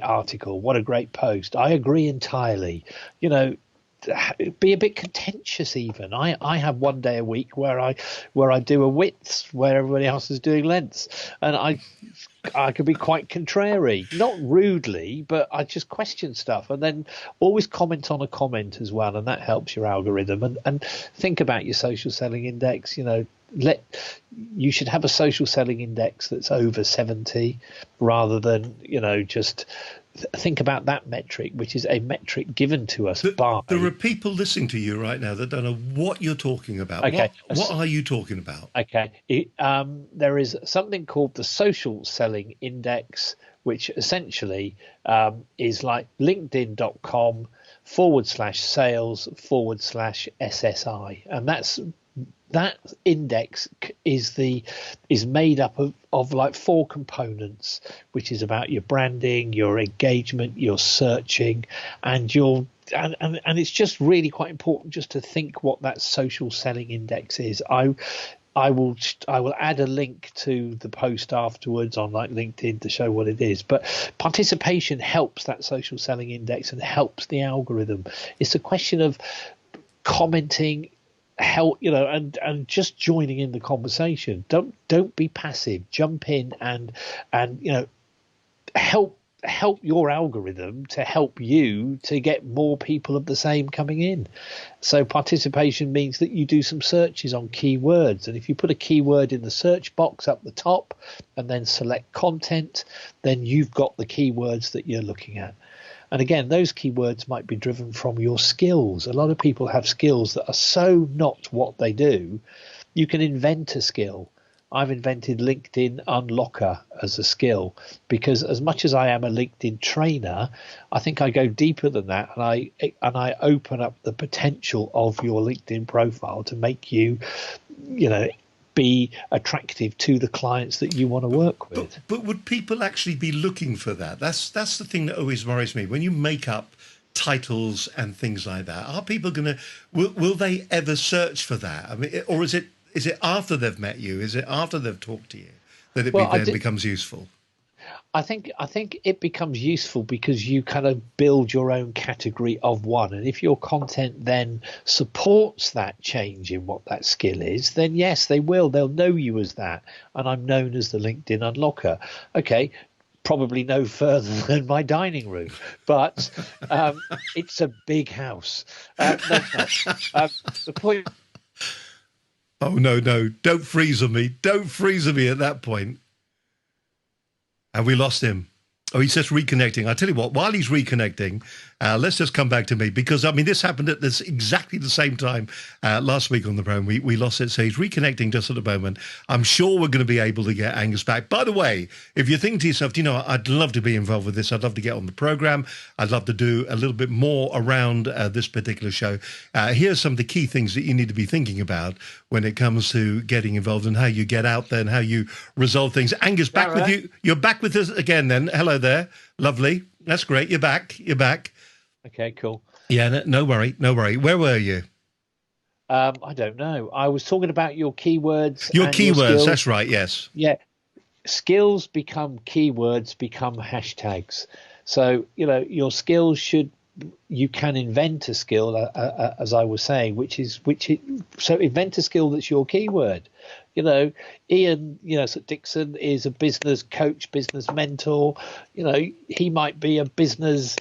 article, what a great post. I agree entirely. Be a bit contentious even. I have one day a week where I do a widths where everybody else is doing lengths, and I could be quite contrary, not rudely, but I just question stuff, and then always comment on a comment as well, and that helps your algorithm. And think about your social selling index. You should have a social selling index that's over 70, rather than just think about that metric, which is a metric given to us by. There are people listening to you right now that don't know what you're talking about. Okay. What are you talking about? Okay. There is something called the social selling index, which essentially is like linkedin.com/sales/SSI. And that index is made up of like 4 components, which is about your branding, your engagement, your searching, and and it's just really quite important just to think what that social selling index is. I will add a link to the post afterwards on like LinkedIn to show what it is. But participation helps that social selling index and helps the algorithm. It's a question of commenting, and just joining in the conversation. Don't be passive. Jump in and help your algorithm to help you to get more people of the same coming in. So participation means that you do some searches on keywords, and if you put a keyword in the search box up the top and then select content, then you've got the keywords that you're looking at. And again, those keywords might be driven from your skills. A lot of people have skills that are so not what they do. You can invent a skill. I've invented LinkedIn Unlocker as a skill, because as much as I am a LinkedIn trainer, I think I go deeper than that, and I open up the potential of your LinkedIn profile to make you, be attractive to the clients that you want to work with. But would people actually be looking for that? That's the thing that always worries me. When you make up titles and things like that, are people will they ever search for that? I mean, or is it after they've met you? Is it after they've talked to you that it becomes useful? I think it becomes useful because you kind of build your own category of one, and if your content then supports that change in what that skill is, then yes, they'll know you as that. And I'm known as the LinkedIn Unlocker. Okay, probably no further than my dining room, but it's a big house. The point. Oh no! Don't freeze on me! Don't freeze on me at that point. Have we lost him? Oh, he's just reconnecting. I tell you what, while he's reconnecting, let's just come back to me because, I mean, this happened at this exactly the same time last week on the program. We lost it, so he's reconnecting just at the moment. I'm sure we're going to be able to get Angus back. By the way, if you think to yourself, you know, I'd love to be involved with this. I'd love to get on the program. I'd love to do a little bit more around this particular show. Here's some of the key things that you need to be thinking about when it comes to getting involved and how you get out there and how you resolve things. Angus, back with you. You're back with us again then. Hello there. Lovely. That's great. You're back. You're back. Okay, cool. Yeah, no worry. No worry. Where were you? I don't know. I was talking about your keywords. Your keywords, that's right, yes. Yeah. Skills become keywords, become hashtags. So, you know, your skills you can invent a skill, as I was saying, so invent a skill that's your keyword. You know, Ian, Dixon is a business coach, business mentor. You know, he might be a business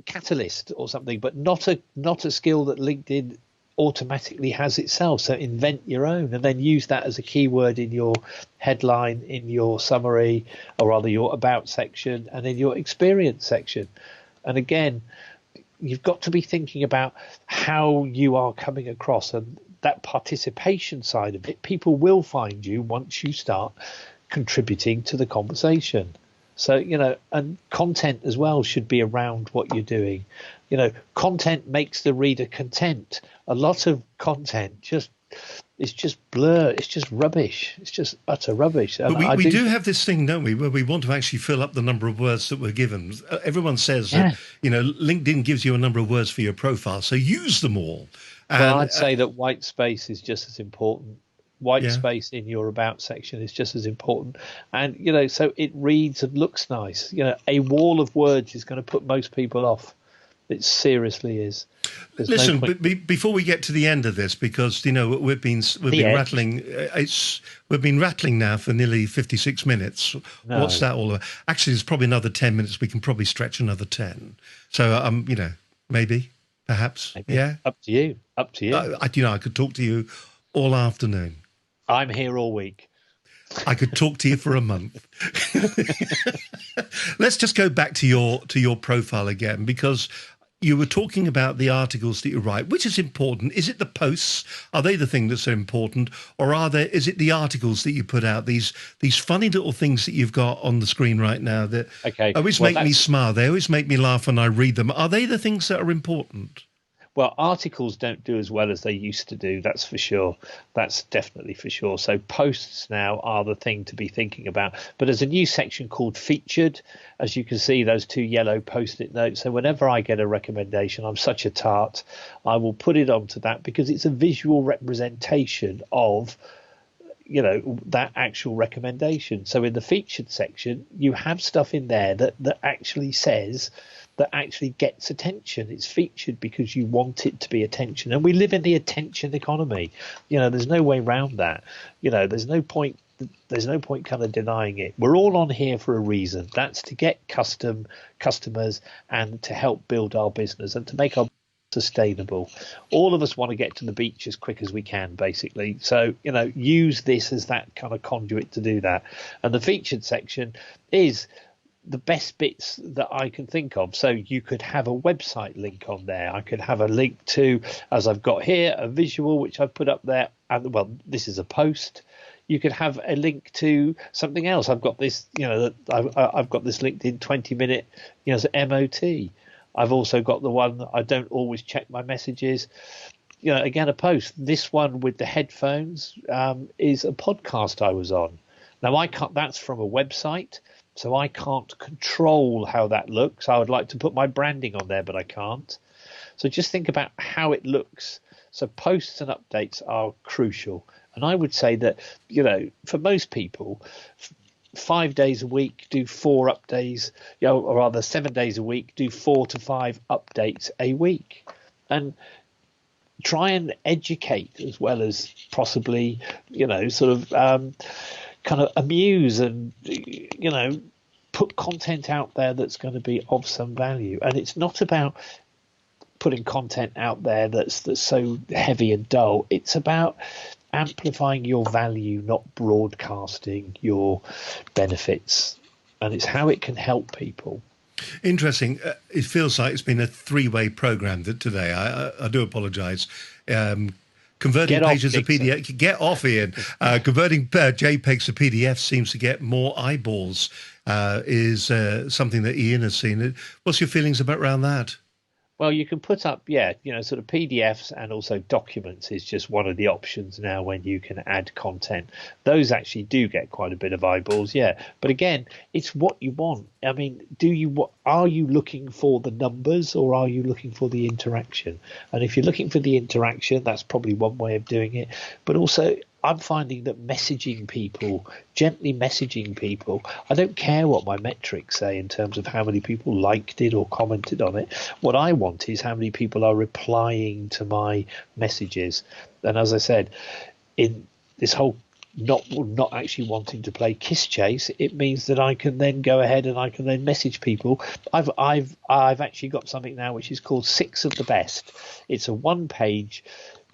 catalyst or something, but not a skill that LinkedIn automatically has itself. So invent your own and then use that as a keyword in your headline, in your summary, or rather your about section, and in your experience section. And again, you've got to be thinking about how you are coming across, and that participation side of it. People will find you once you start contributing to the conversation. So, you know, and content as well should be around what you're doing. You know, content makes the reader content. A lot of content it's just blur. It's just rubbish. It's just utter rubbish. And but we do have this thing, don't we, where we want to actually fill up the number of words that we're given. Everyone says that, you know, LinkedIn gives you a number of words for your profile, so use them all. Well, I'd say that white space is just as important. White space in your about section is just as important. And, you know, so it reads and looks nice. You know, a wall of words is going to put most people off. It seriously is. Listen, before we get to the end of this, because, you know, we've been rattling. We've been rattling now for nearly 56 minutes. No. What's that all about? Actually, there's probably another 10 minutes. We can probably stretch another 10. So, you know, maybe, perhaps. Maybe. Yeah. Up to you. Up to you. I could talk to you all afternoon. I'm here all week. I could talk to you for a month. Let's just go back to your profile again, because you were talking about the articles that you write. Which is important? Is it the posts? Are they the thing that's important, or is it the articles that you put out? These funny little things that you've got on the screen right now that always make me smile. They always make me laugh when I read them. Are they the things that are important? Well, articles don't do as well as they used to do, that's for sure. That's definitely for sure. So posts now are the thing to be thinking about. But there's a new section called Featured. As you can see, those two yellow Post-it notes. So whenever I get a recommendation, I'm such a tart, I will put it onto that because it's a visual representation of, you know, that actual recommendation. So in the Featured section, you have stuff in there that actually says, that actually gets attention. It's featured because you want it to be attention. And we live in the attention economy. You know, there's no way around that. You know, there's no point kind of denying it. We're all on here for a reason. That's to get customers and to help build our business and to make our sustainable. All of us want to get to the beach as quick as we can, basically. So, you know, use this as that kind of conduit to do that. And the featured section is the best bits that I can think of. So you could have a website link on there. I could have a link to, as I've got here, a visual which I've put up there. And well, this is a post. You could have a link to something else. I've got this, you know, I've got this LinkedIn 20-minute, you know, as MOT. I've also got the one that I don't always check my messages. You know, again, a post. This one with the headphones is a podcast I was on. Now I can't. That's from a website. So I can't control how that looks. I would like to put my branding on there, but I can't. So just think about how it looks. So posts and updates are crucial. And I would say that, you know, for most people, 5 days a week, do 4 updates, you know, or rather 7 days a week, do 4 to 5 updates a week. And try and educate as well as possibly, you know, sort of kind of amuse and, you know, put content out there that's going to be of some value. And it's not about putting content out there that's so heavy and dull. It's about amplifying your value, not broadcasting your benefits. and it's how it can help people. Interesting. It feels like it's been a three-way program today. I do apologise. Converting pages to PDF. Get off, Ian. Converting JPEGs to PDF seems to get more eyeballs. Is something that Ian has seen. What's your feelings around that? Well, you can put up, sort of PDFs, and also documents is just one of the options now when you can add content. Those actually do get quite a bit of eyeballs, yeah. But again, it's what you want. I mean, are you looking for the numbers, or are you looking for the interaction? And if you're looking for the interaction, that's probably one way of doing it. But also, I'm finding that gently messaging people, I don't care what my metrics say in terms of how many people liked it or commented on it. What I want is how many people are replying to my messages. And as I said, in this whole not actually wanting to play kiss chase, it means that I can then go ahead and I can then message people. I've actually got something now which is called 6 of the Best. It's a 1-page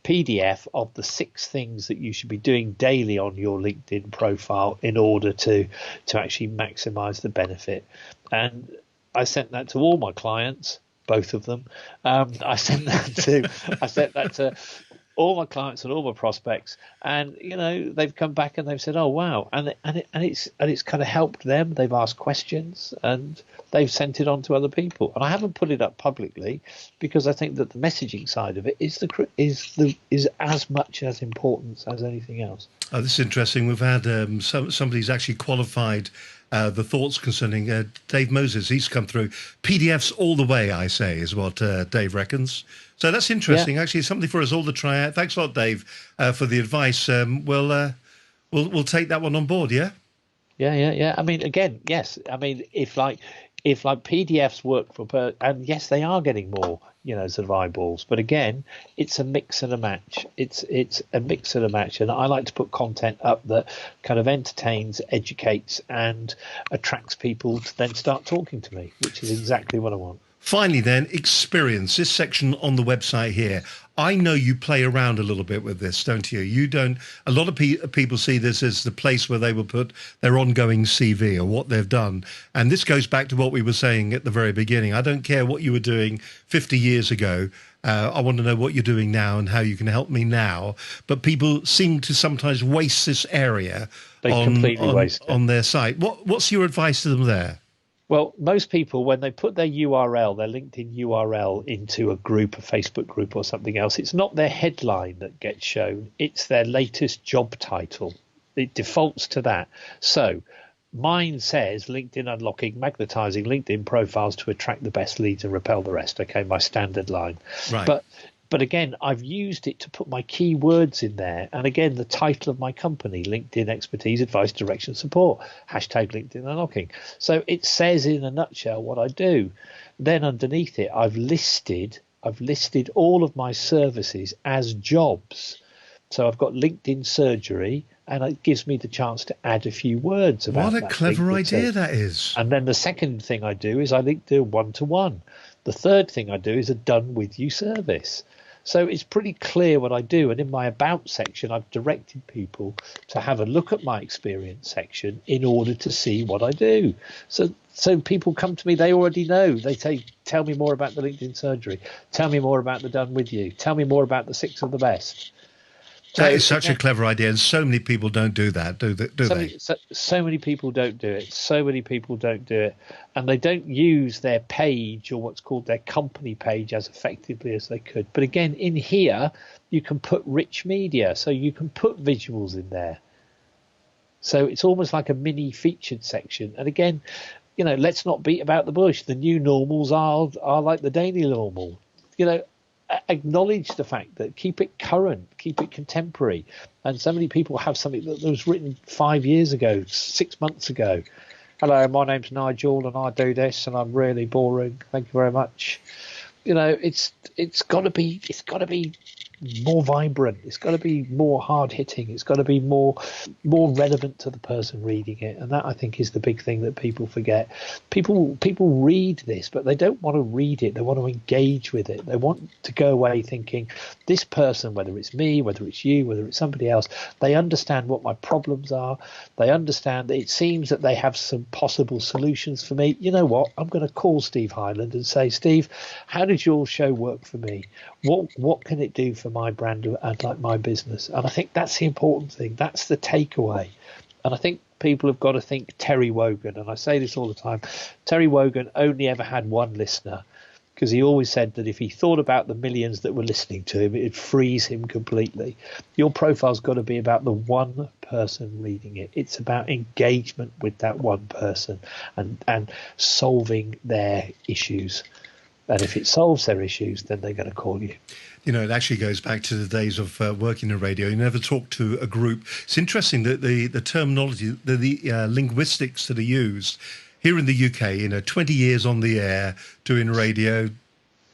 PDF of the 6 things that you should be doing daily on your LinkedIn profile in order to actually maximize the benefit. And I sent that to all my clients, both of them. I sent that to all my clients and all my prospects, and they've come back and they've said, "Oh wow!" and it's kind of helped them. They've asked questions and they've sent it on to other people. And I haven't put it up publicly because I think that the messaging side of it is as much as important as anything else. Oh, this is interesting. We've had somebody's actually qualified the thoughts concerning Dave Moses. He's come through. PDFs all the way, I say, is what Dave reckons. So that's interesting. Yeah. Actually, it's something for us all to try out. Thanks a lot, Dave, for the advice. We'll take that one on board. Yeah. Yeah. I mean, again, yes. I mean, if PDFs work and yes, they are getting more, sort of eyeballs. But again, it's a mix and a match. It's a mix and a match. And I like to put content up that kind of entertains, educates, and attracts people to then start talking to me, which is exactly what I want. Finally, then, experience. This section on the website here. I know you play around a little bit with this, don't you? You don't. A lot of people see this as the place where they will put their ongoing CV or what they've done. And this goes back to what we were saying at the very beginning. I don't care what you were doing 50 years ago. I want to know what you're doing now and how you can help me now. But people seem to sometimes waste this area on their site. What's your advice to them there? Well, most people, when they put their URL, their LinkedIn URL into a group, a Facebook group or something else, it's not their headline that gets shown. It's their latest job title. It defaults to that. So mine says LinkedIn unlocking, magnetizing LinkedIn profiles to attract the best leads and repel the rest. Okay, my standard line. Right. But again, I've used it to put my keywords in there. And again, the title of my company, LinkedIn Expertise, Advice, Direction, Support, hashtag LinkedIn Unlocking. So it says in a nutshell what I do. Then underneath it, I've listed all of my services as jobs. So I've got LinkedIn Surgery, and it gives me the chance to add a few words about that. What a clever idea that is. And then the second thing I do is I link to one-to-one. The third thing I do is a done with you service. So it's pretty clear what I do. And in my about section, I've directed people to have a look at my experience section in order to see what I do. So people come to me, they already know. They say, tell me more about the LinkedIn Surgery. Tell me more about the done with you. Tell me more about the 6 of the best. That is such a clever idea, and so many people don't do that, do they? So many people don't do it. So many people don't do it. And they don't use their page or what's called their company page as effectively as they could. But again, in here, you can put rich media. So you can put visuals in there. So it's almost like a mini featured section. And again, let's not beat about the bush. The new normals are like the daily normal. Acknowledge the fact that keep it current, keep it contemporary. And so many people have something that was written 5 years ago, 6 months ago. Hello, my name's Nigel and I do this and I'm really boring. Thank you very much. It's got to be more vibrant. It's got to be more hard hitting. It's got to be more relevant to the person reading it. And that, I think, is the big thing that people forget. People read this, but they don't want to read it. They want to engage with it. They want to go away thinking, this person, whether it's me, whether it's you, whether it's somebody else, they understand what my problems are. They understand that it seems that they have some possible solutions for me. You know what? I'm going to call Steve Highland and say, Steve, how did your show work for me? What can it do for my brand and like my business? And I think that's the important thing. That's the takeaway. And I think people have got to think Terry Wogan. And I say this all the time. Terry Wogan only ever had one listener, because he always said that if he thought about the millions that were listening to him, it'd freeze him completely. Your profile's got to be about the one person reading it. It's about engagement with that one person and solving their issues. And if it solves their issues, then they're going to call you. You know, it actually goes back to the days of working in radio. You never talk to a group. It's interesting that the terminology, the linguistics that are used here in the UK, 20 years on the air doing radio,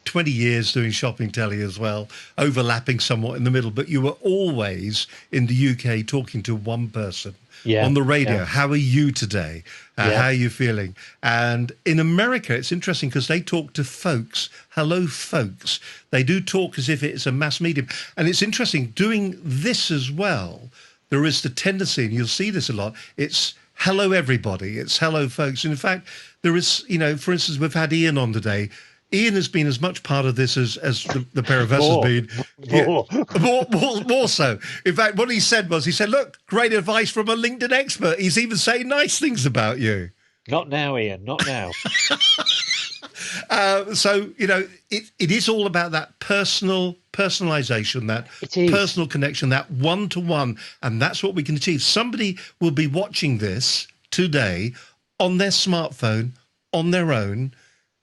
20 years doing shopping telly as well, overlapping somewhat in the middle. But you were always in the UK talking to one person on the radio. Yeah. How are you today? How are you feeling? And in America, it's interesting because they talk to folks. Hello, folks. They do talk as if it's a mass medium. And it's interesting, doing this as well, there is the tendency, and you'll see this a lot, it's hello, everybody. It's hello, folks. And in fact, there is, for instance, we've had Ian on today. Ian has been as much part of this as the pair of us has been. More so. In fact, what he said was, look, great advice from a LinkedIn expert. He's even saying nice things about you. Not now, Ian, not now. So, it is all about that personalization, that personal connection, that one-to-one, and that's what we can achieve. Somebody will be watching this today on their smartphone, on their own,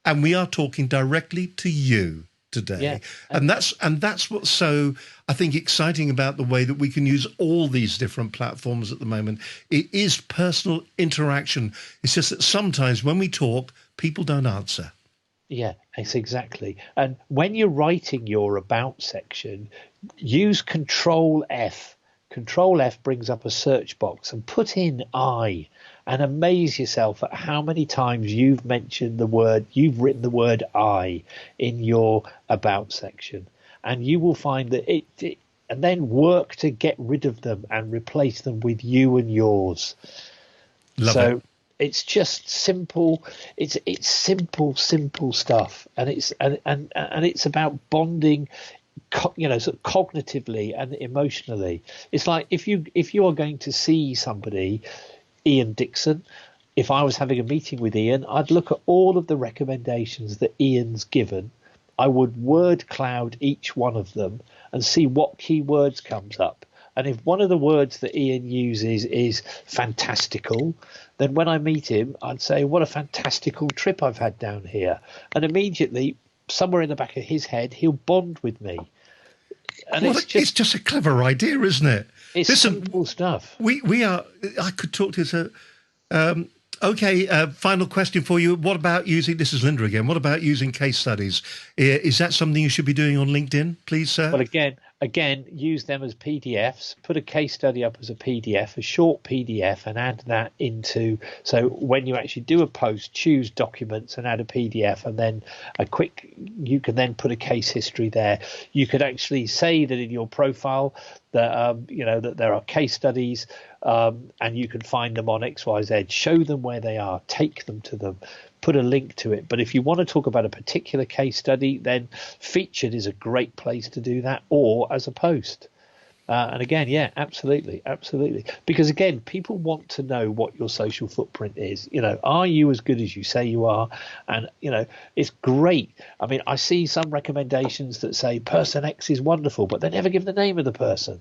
and we are talking directly to you today. Yeah. And that's what's so, I think, exciting about the way that we can use all these different platforms at the moment. It is personal interaction. It's just that sometimes when we talk, people don't answer. Yeah, it's exactly. And when you're writing your about section, use Control F. Control F brings up a search box and put in I. And amaze yourself at how many times you've written the word I in your about section. And you will find that and then work to get rid of them and replace them with you and yours. Love it. It's just simple. It's simple stuff. And it's about bonding, sort of cognitively and emotionally. It's like if you are going to see somebody, Ian Dixon, if I was having a meeting with Ian, I'd look at all of the recommendations that Ian's given. I would word cloud each one of them and see what keywords comes up. And if one of the words that Ian uses is fantastical, then when I meet him, I'd say, what a fantastical trip I've had down here. And immediately, somewhere in the back of his head, he'll bond with me. And it's just a clever idea, isn't it? It's simple stuff. I could talk to you. Final question for you. What about using, this is Linda again, what about using case studies? Is that something you should be doing on LinkedIn, please, sir? Well, again, use them as PDFs. Put a case study up as a PDF, a short PDF, and add that into. So when you actually do a post, choose documents and add a PDF, and then you can then put a case history there. You could actually say that in your profile that that there are case studies, and you can find them on XYZ. Show them where they are. Take them to them. Put a link to it. But if you want to talk about a particular case study, then featured is a great place to do that, or as a post. And again, yeah, absolutely. Because again, people want to know what your social footprint is. Are you as good as you say you are? And, it's great. I mean, I see some recommendations that say person X is wonderful, but they never give the name of the person.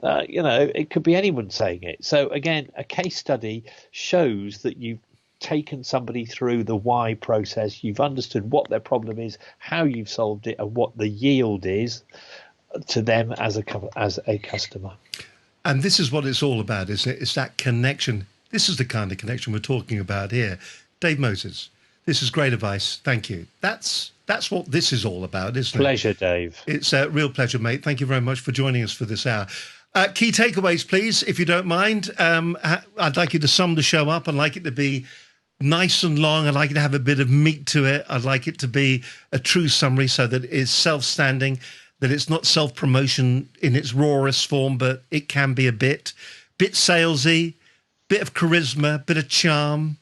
It could be anyone saying it. So again, a case study shows that you've taken somebody through the why process. You've understood what their problem is, how you've solved it, and what the yield is to them as a customer. And this is what it's all about, isn't it? It's that connection. This is the kind of connection we're talking about here. Dave Moses, This is great advice. Thank you. That's what this is all about, isn't it? Pleasure, Dave. It's a real pleasure, mate. Thank you very much for joining us for this hour. Key takeaways, please, if you don't mind. I'd like you to sum the show up. I'd like it to be nice and long. I'd like it to have a bit of meat to it. I'd like it to be a true summary so that it is self-standing, that it's not self-promotion in its rawest form, but it can be a bit salesy, bit of charisma, bit of charm.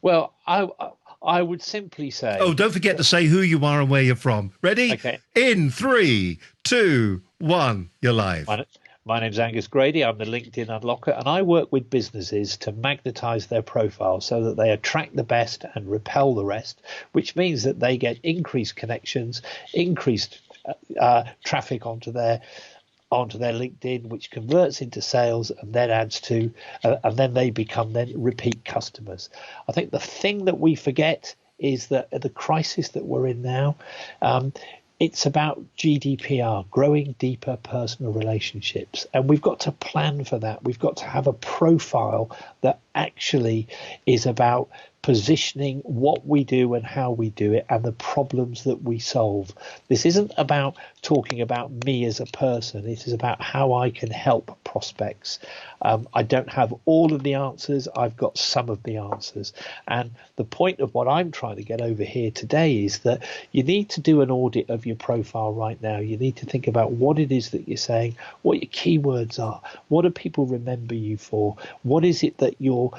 Well, I would simply say... Oh, don't forget to say who you are and where you're from. Ready? Okay. In 3, 2, 1, you're live. My name's Angus Grady. I'm the LinkedIn Unlocker, and I work with businesses to magnetize their profile so that they attract the best and repel the rest, which means that they get increased connections, increased traffic onto their LinkedIn, which converts into sales and then adds to, and then they become repeat customers. I think the thing that we forget is that the crisis that we're in now, it's about GDPR, growing deeper personal relationships. And we've got to plan for that. We've got to have a profile that actually is about positioning what we do and how we do it and the problems that we solve. This isn't about talking about me as a person. It is about how I can help prospects. I don't have all of the answers. I've got some of the answers. And the point of what I'm trying to get over here today is that you need to do an audit of your profile right now. You need to think about what it is that you're saying, what your keywords are, what do people remember you for, what is it that your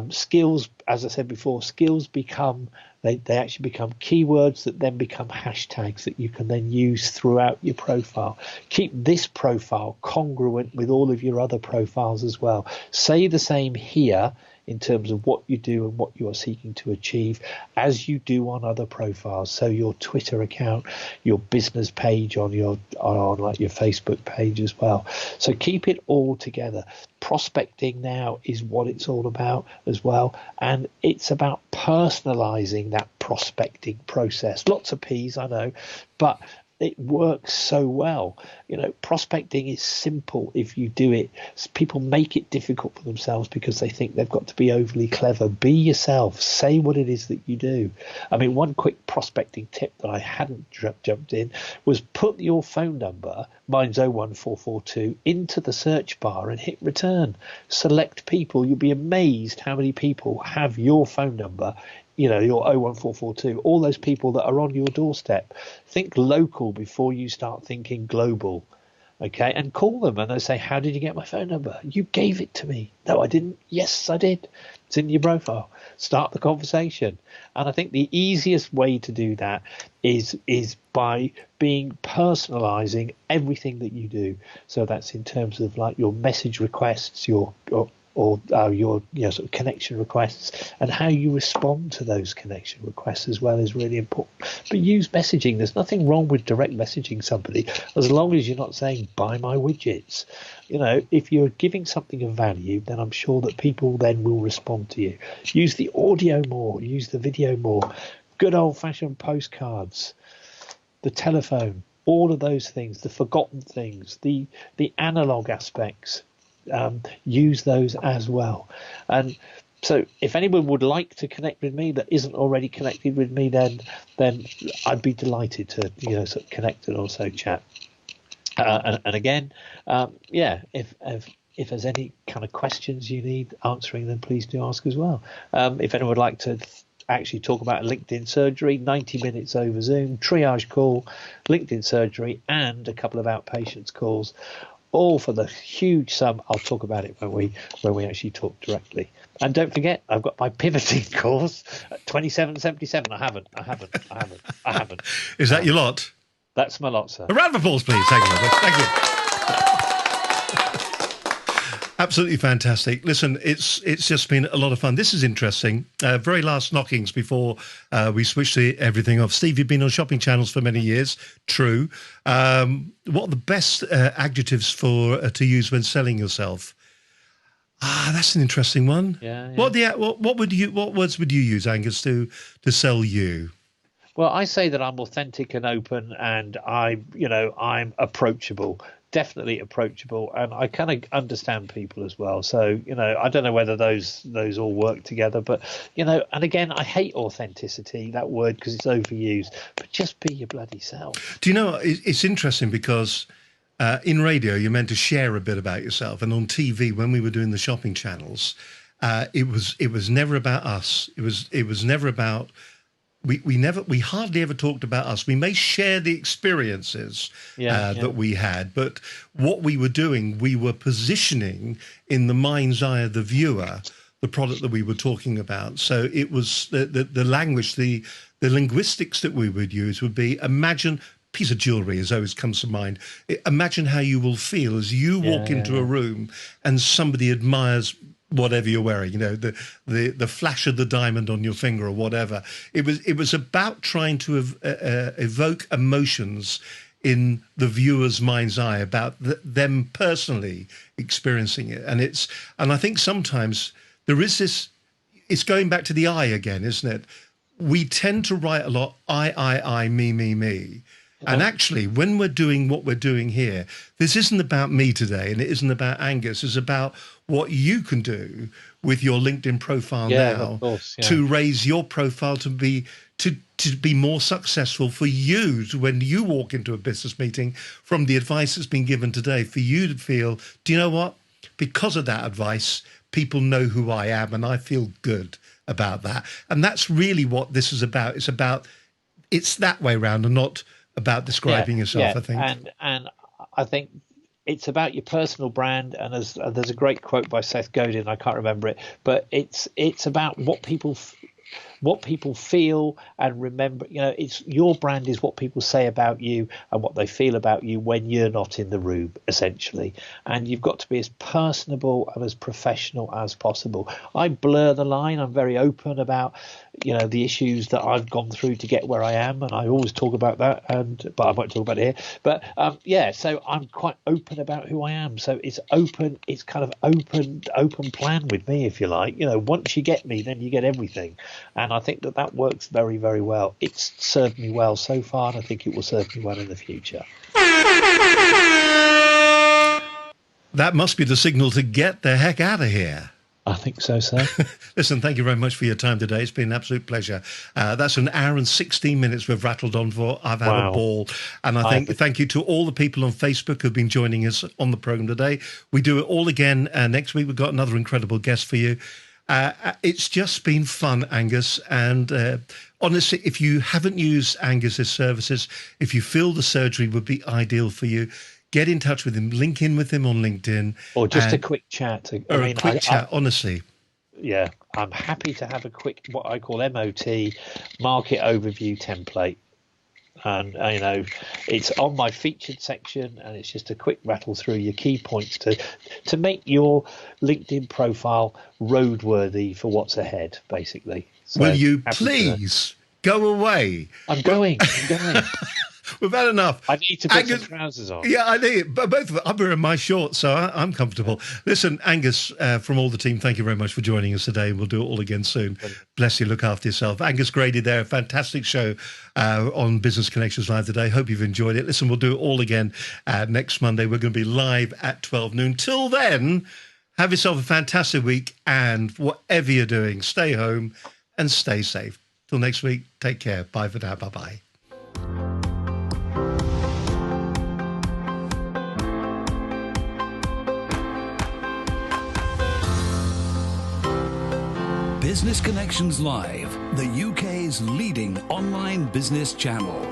skills, as I said before, skills become, they actually become keywords that then become hashtags that you can then use throughout your profile. Keep this profile congruent with all of your other profiles as well. Say the same here in terms of what you do and what you are seeking to achieve as you do on other profiles. So your Twitter account, your business page on like your Facebook page as well. So keep it all together. Prospecting now is what it's all about as well. And it's about personalizing that prospecting process. Lots of P's, I know, but it works so well. You know, prospecting is simple if you do it. People make it difficult for themselves because they think they've got to be overly clever. Be yourself. Say what it is that you do. I mean, one quick prospecting tip that I hadn't jumped in was put your phone number, mine's 01442, into the search bar and hit return. Select people. You'll be amazed how many people have your phone number, you know, your 01442, all those people that are on your doorstep. Think local before you start thinking global, okay? And call them and they say, how did you get my phone number? You gave it to me. No, I didn't. Yes, I did. It's in your profile. Start the conversation. And I think the easiest way to do that is by personalizing everything that you do. So that's in terms of like your message requests, your sort of connection requests, and how you respond to those connection requests as well is really important. But use messaging. There's nothing wrong with direct messaging somebody as long as you're not saying buy my widgets. You know, if you're giving something of value, then I'm sure that people then will respond to you. Use the audio more, use the video more. Good old-fashioned postcards, the telephone, all of those things, the forgotten things, the analog aspects. Use those as well. And so if anyone would like to connect with me that isn't already connected with me, then I'd be delighted to sort of connect and also chat. And again, if there's any kind of questions you need answering, then please do ask as well. If anyone would like to actually talk about LinkedIn surgery, 90 minutes over Zoom, triage call, LinkedIn surgery, and a couple of outpatients calls, all for the huge sum. I'll talk about it when we actually talk directly. And don't forget, I've got my pivoting course at 27.77. I haven't. Is that your lot? That's my lot, sir. A round of applause, please. Thank you. Absolutely fantastic. Listen, it's just been a lot of fun. This is interesting. Very last knockings before we switch to everything off. Steve, you've been on shopping channels for many years. True. What are the best adjectives to use when selling yourself? That's an interesting one. Yeah. What words would you use, Angus, to sell you? Well, I say that I'm authentic and open, and I'm approachable. definitely approachable, and I kind of understand people as well. So, I don't know whether those all work together, but, and again, I hate authenticity, that word, because it's overused, but just be your bloody self. Do you know, it's interesting because in radio, you're meant to share a bit about yourself. And on TV, when we were doing the shopping channels, it was never about us. It was never about... We hardly ever talked about us. We may share the experiences that we had, but what we were doing, we were positioning in the mind's eye of the viewer the product that we were talking about. So it was the language, the linguistics that we would use would be, imagine, piece of jewelry as always comes to mind. Imagine how you will feel as you walk into a room and somebody admires whatever you're wearing, the flash of the diamond on your finger or whatever. It was about trying to evoke emotions in the viewer's mind's eye about them personally experiencing it. And I think sometimes there is this, it's going back to the I again, isn't it? We tend to write a lot, I, me. And actually, when we're doing what we're doing here, this isn't about me today, and it isn't about Angus. It's about what you can do with your LinkedIn profile now to raise your profile to be more successful for you when you walk into a business meeting, from the advice that's been given today, for you to feel, do you know what? Because of that advice, people know who I am, and I feel good about that. And that's really what this is about. It's that way around, and not about describing yourself, I think. And I think it's about your personal brand. And there's a great quote by Seth Godin, I can't remember it, but it's about what people feel and remember. It's your brand is what people say about you and what they feel about you when you're not in the room, essentially. And you've got to be as personable and as professional as possible. I blur the line. I'm very open about the issues that I've gone through to get where I am, and I always talk about that. But I won't talk about it here. But so I'm quite open about who I am. So it's open. It's kind of open plan with me, if you like. Once you get me, then you get everything. And I think that works very, very well. It's served me well so far, and I think it will serve me well in the future. That must be the signal to get the heck out of here. I think so, sir. Listen, thank you very much for your time today. It's been an absolute pleasure. That's an hour and 16 minutes we've rattled on for. I've had a ball. And thank you to all the people on Facebook who've been joining us on the program today. We do it all again next week. We've got another incredible guest for you. It's just been fun, Angus. And honestly, if you haven't used Angus's services, if you feel the surgery would be ideal for you, get in touch with him, link in with him on LinkedIn. Or just a quick chat. Honestly. Yeah, I'm happy to have a quick, what I call MOT, market overview template. And, it's on my featured section, and it's just a quick rattle through your key points to make your LinkedIn profile roadworthy for what's ahead, basically. So, will you please go away? I'm going. We've had enough. I need to put some trousers on. Yeah, I need. But both of us, I'm wearing my shorts, so I'm comfortable. Listen, Angus, from all the team, thank you very much for joining us today. We'll do it all again soon. Bless you. Look after yourself. Angus Grady there, a fantastic show on Business Connections Live today. Hope you've enjoyed it. Listen, we'll do it all again next Monday. We're going to be live at 12 noon. Till then, have yourself a fantastic week, and whatever you're doing, stay home and stay safe. Till next week, take care. Bye for now. Bye-bye. Business Connections Live, the UK's leading online business channel.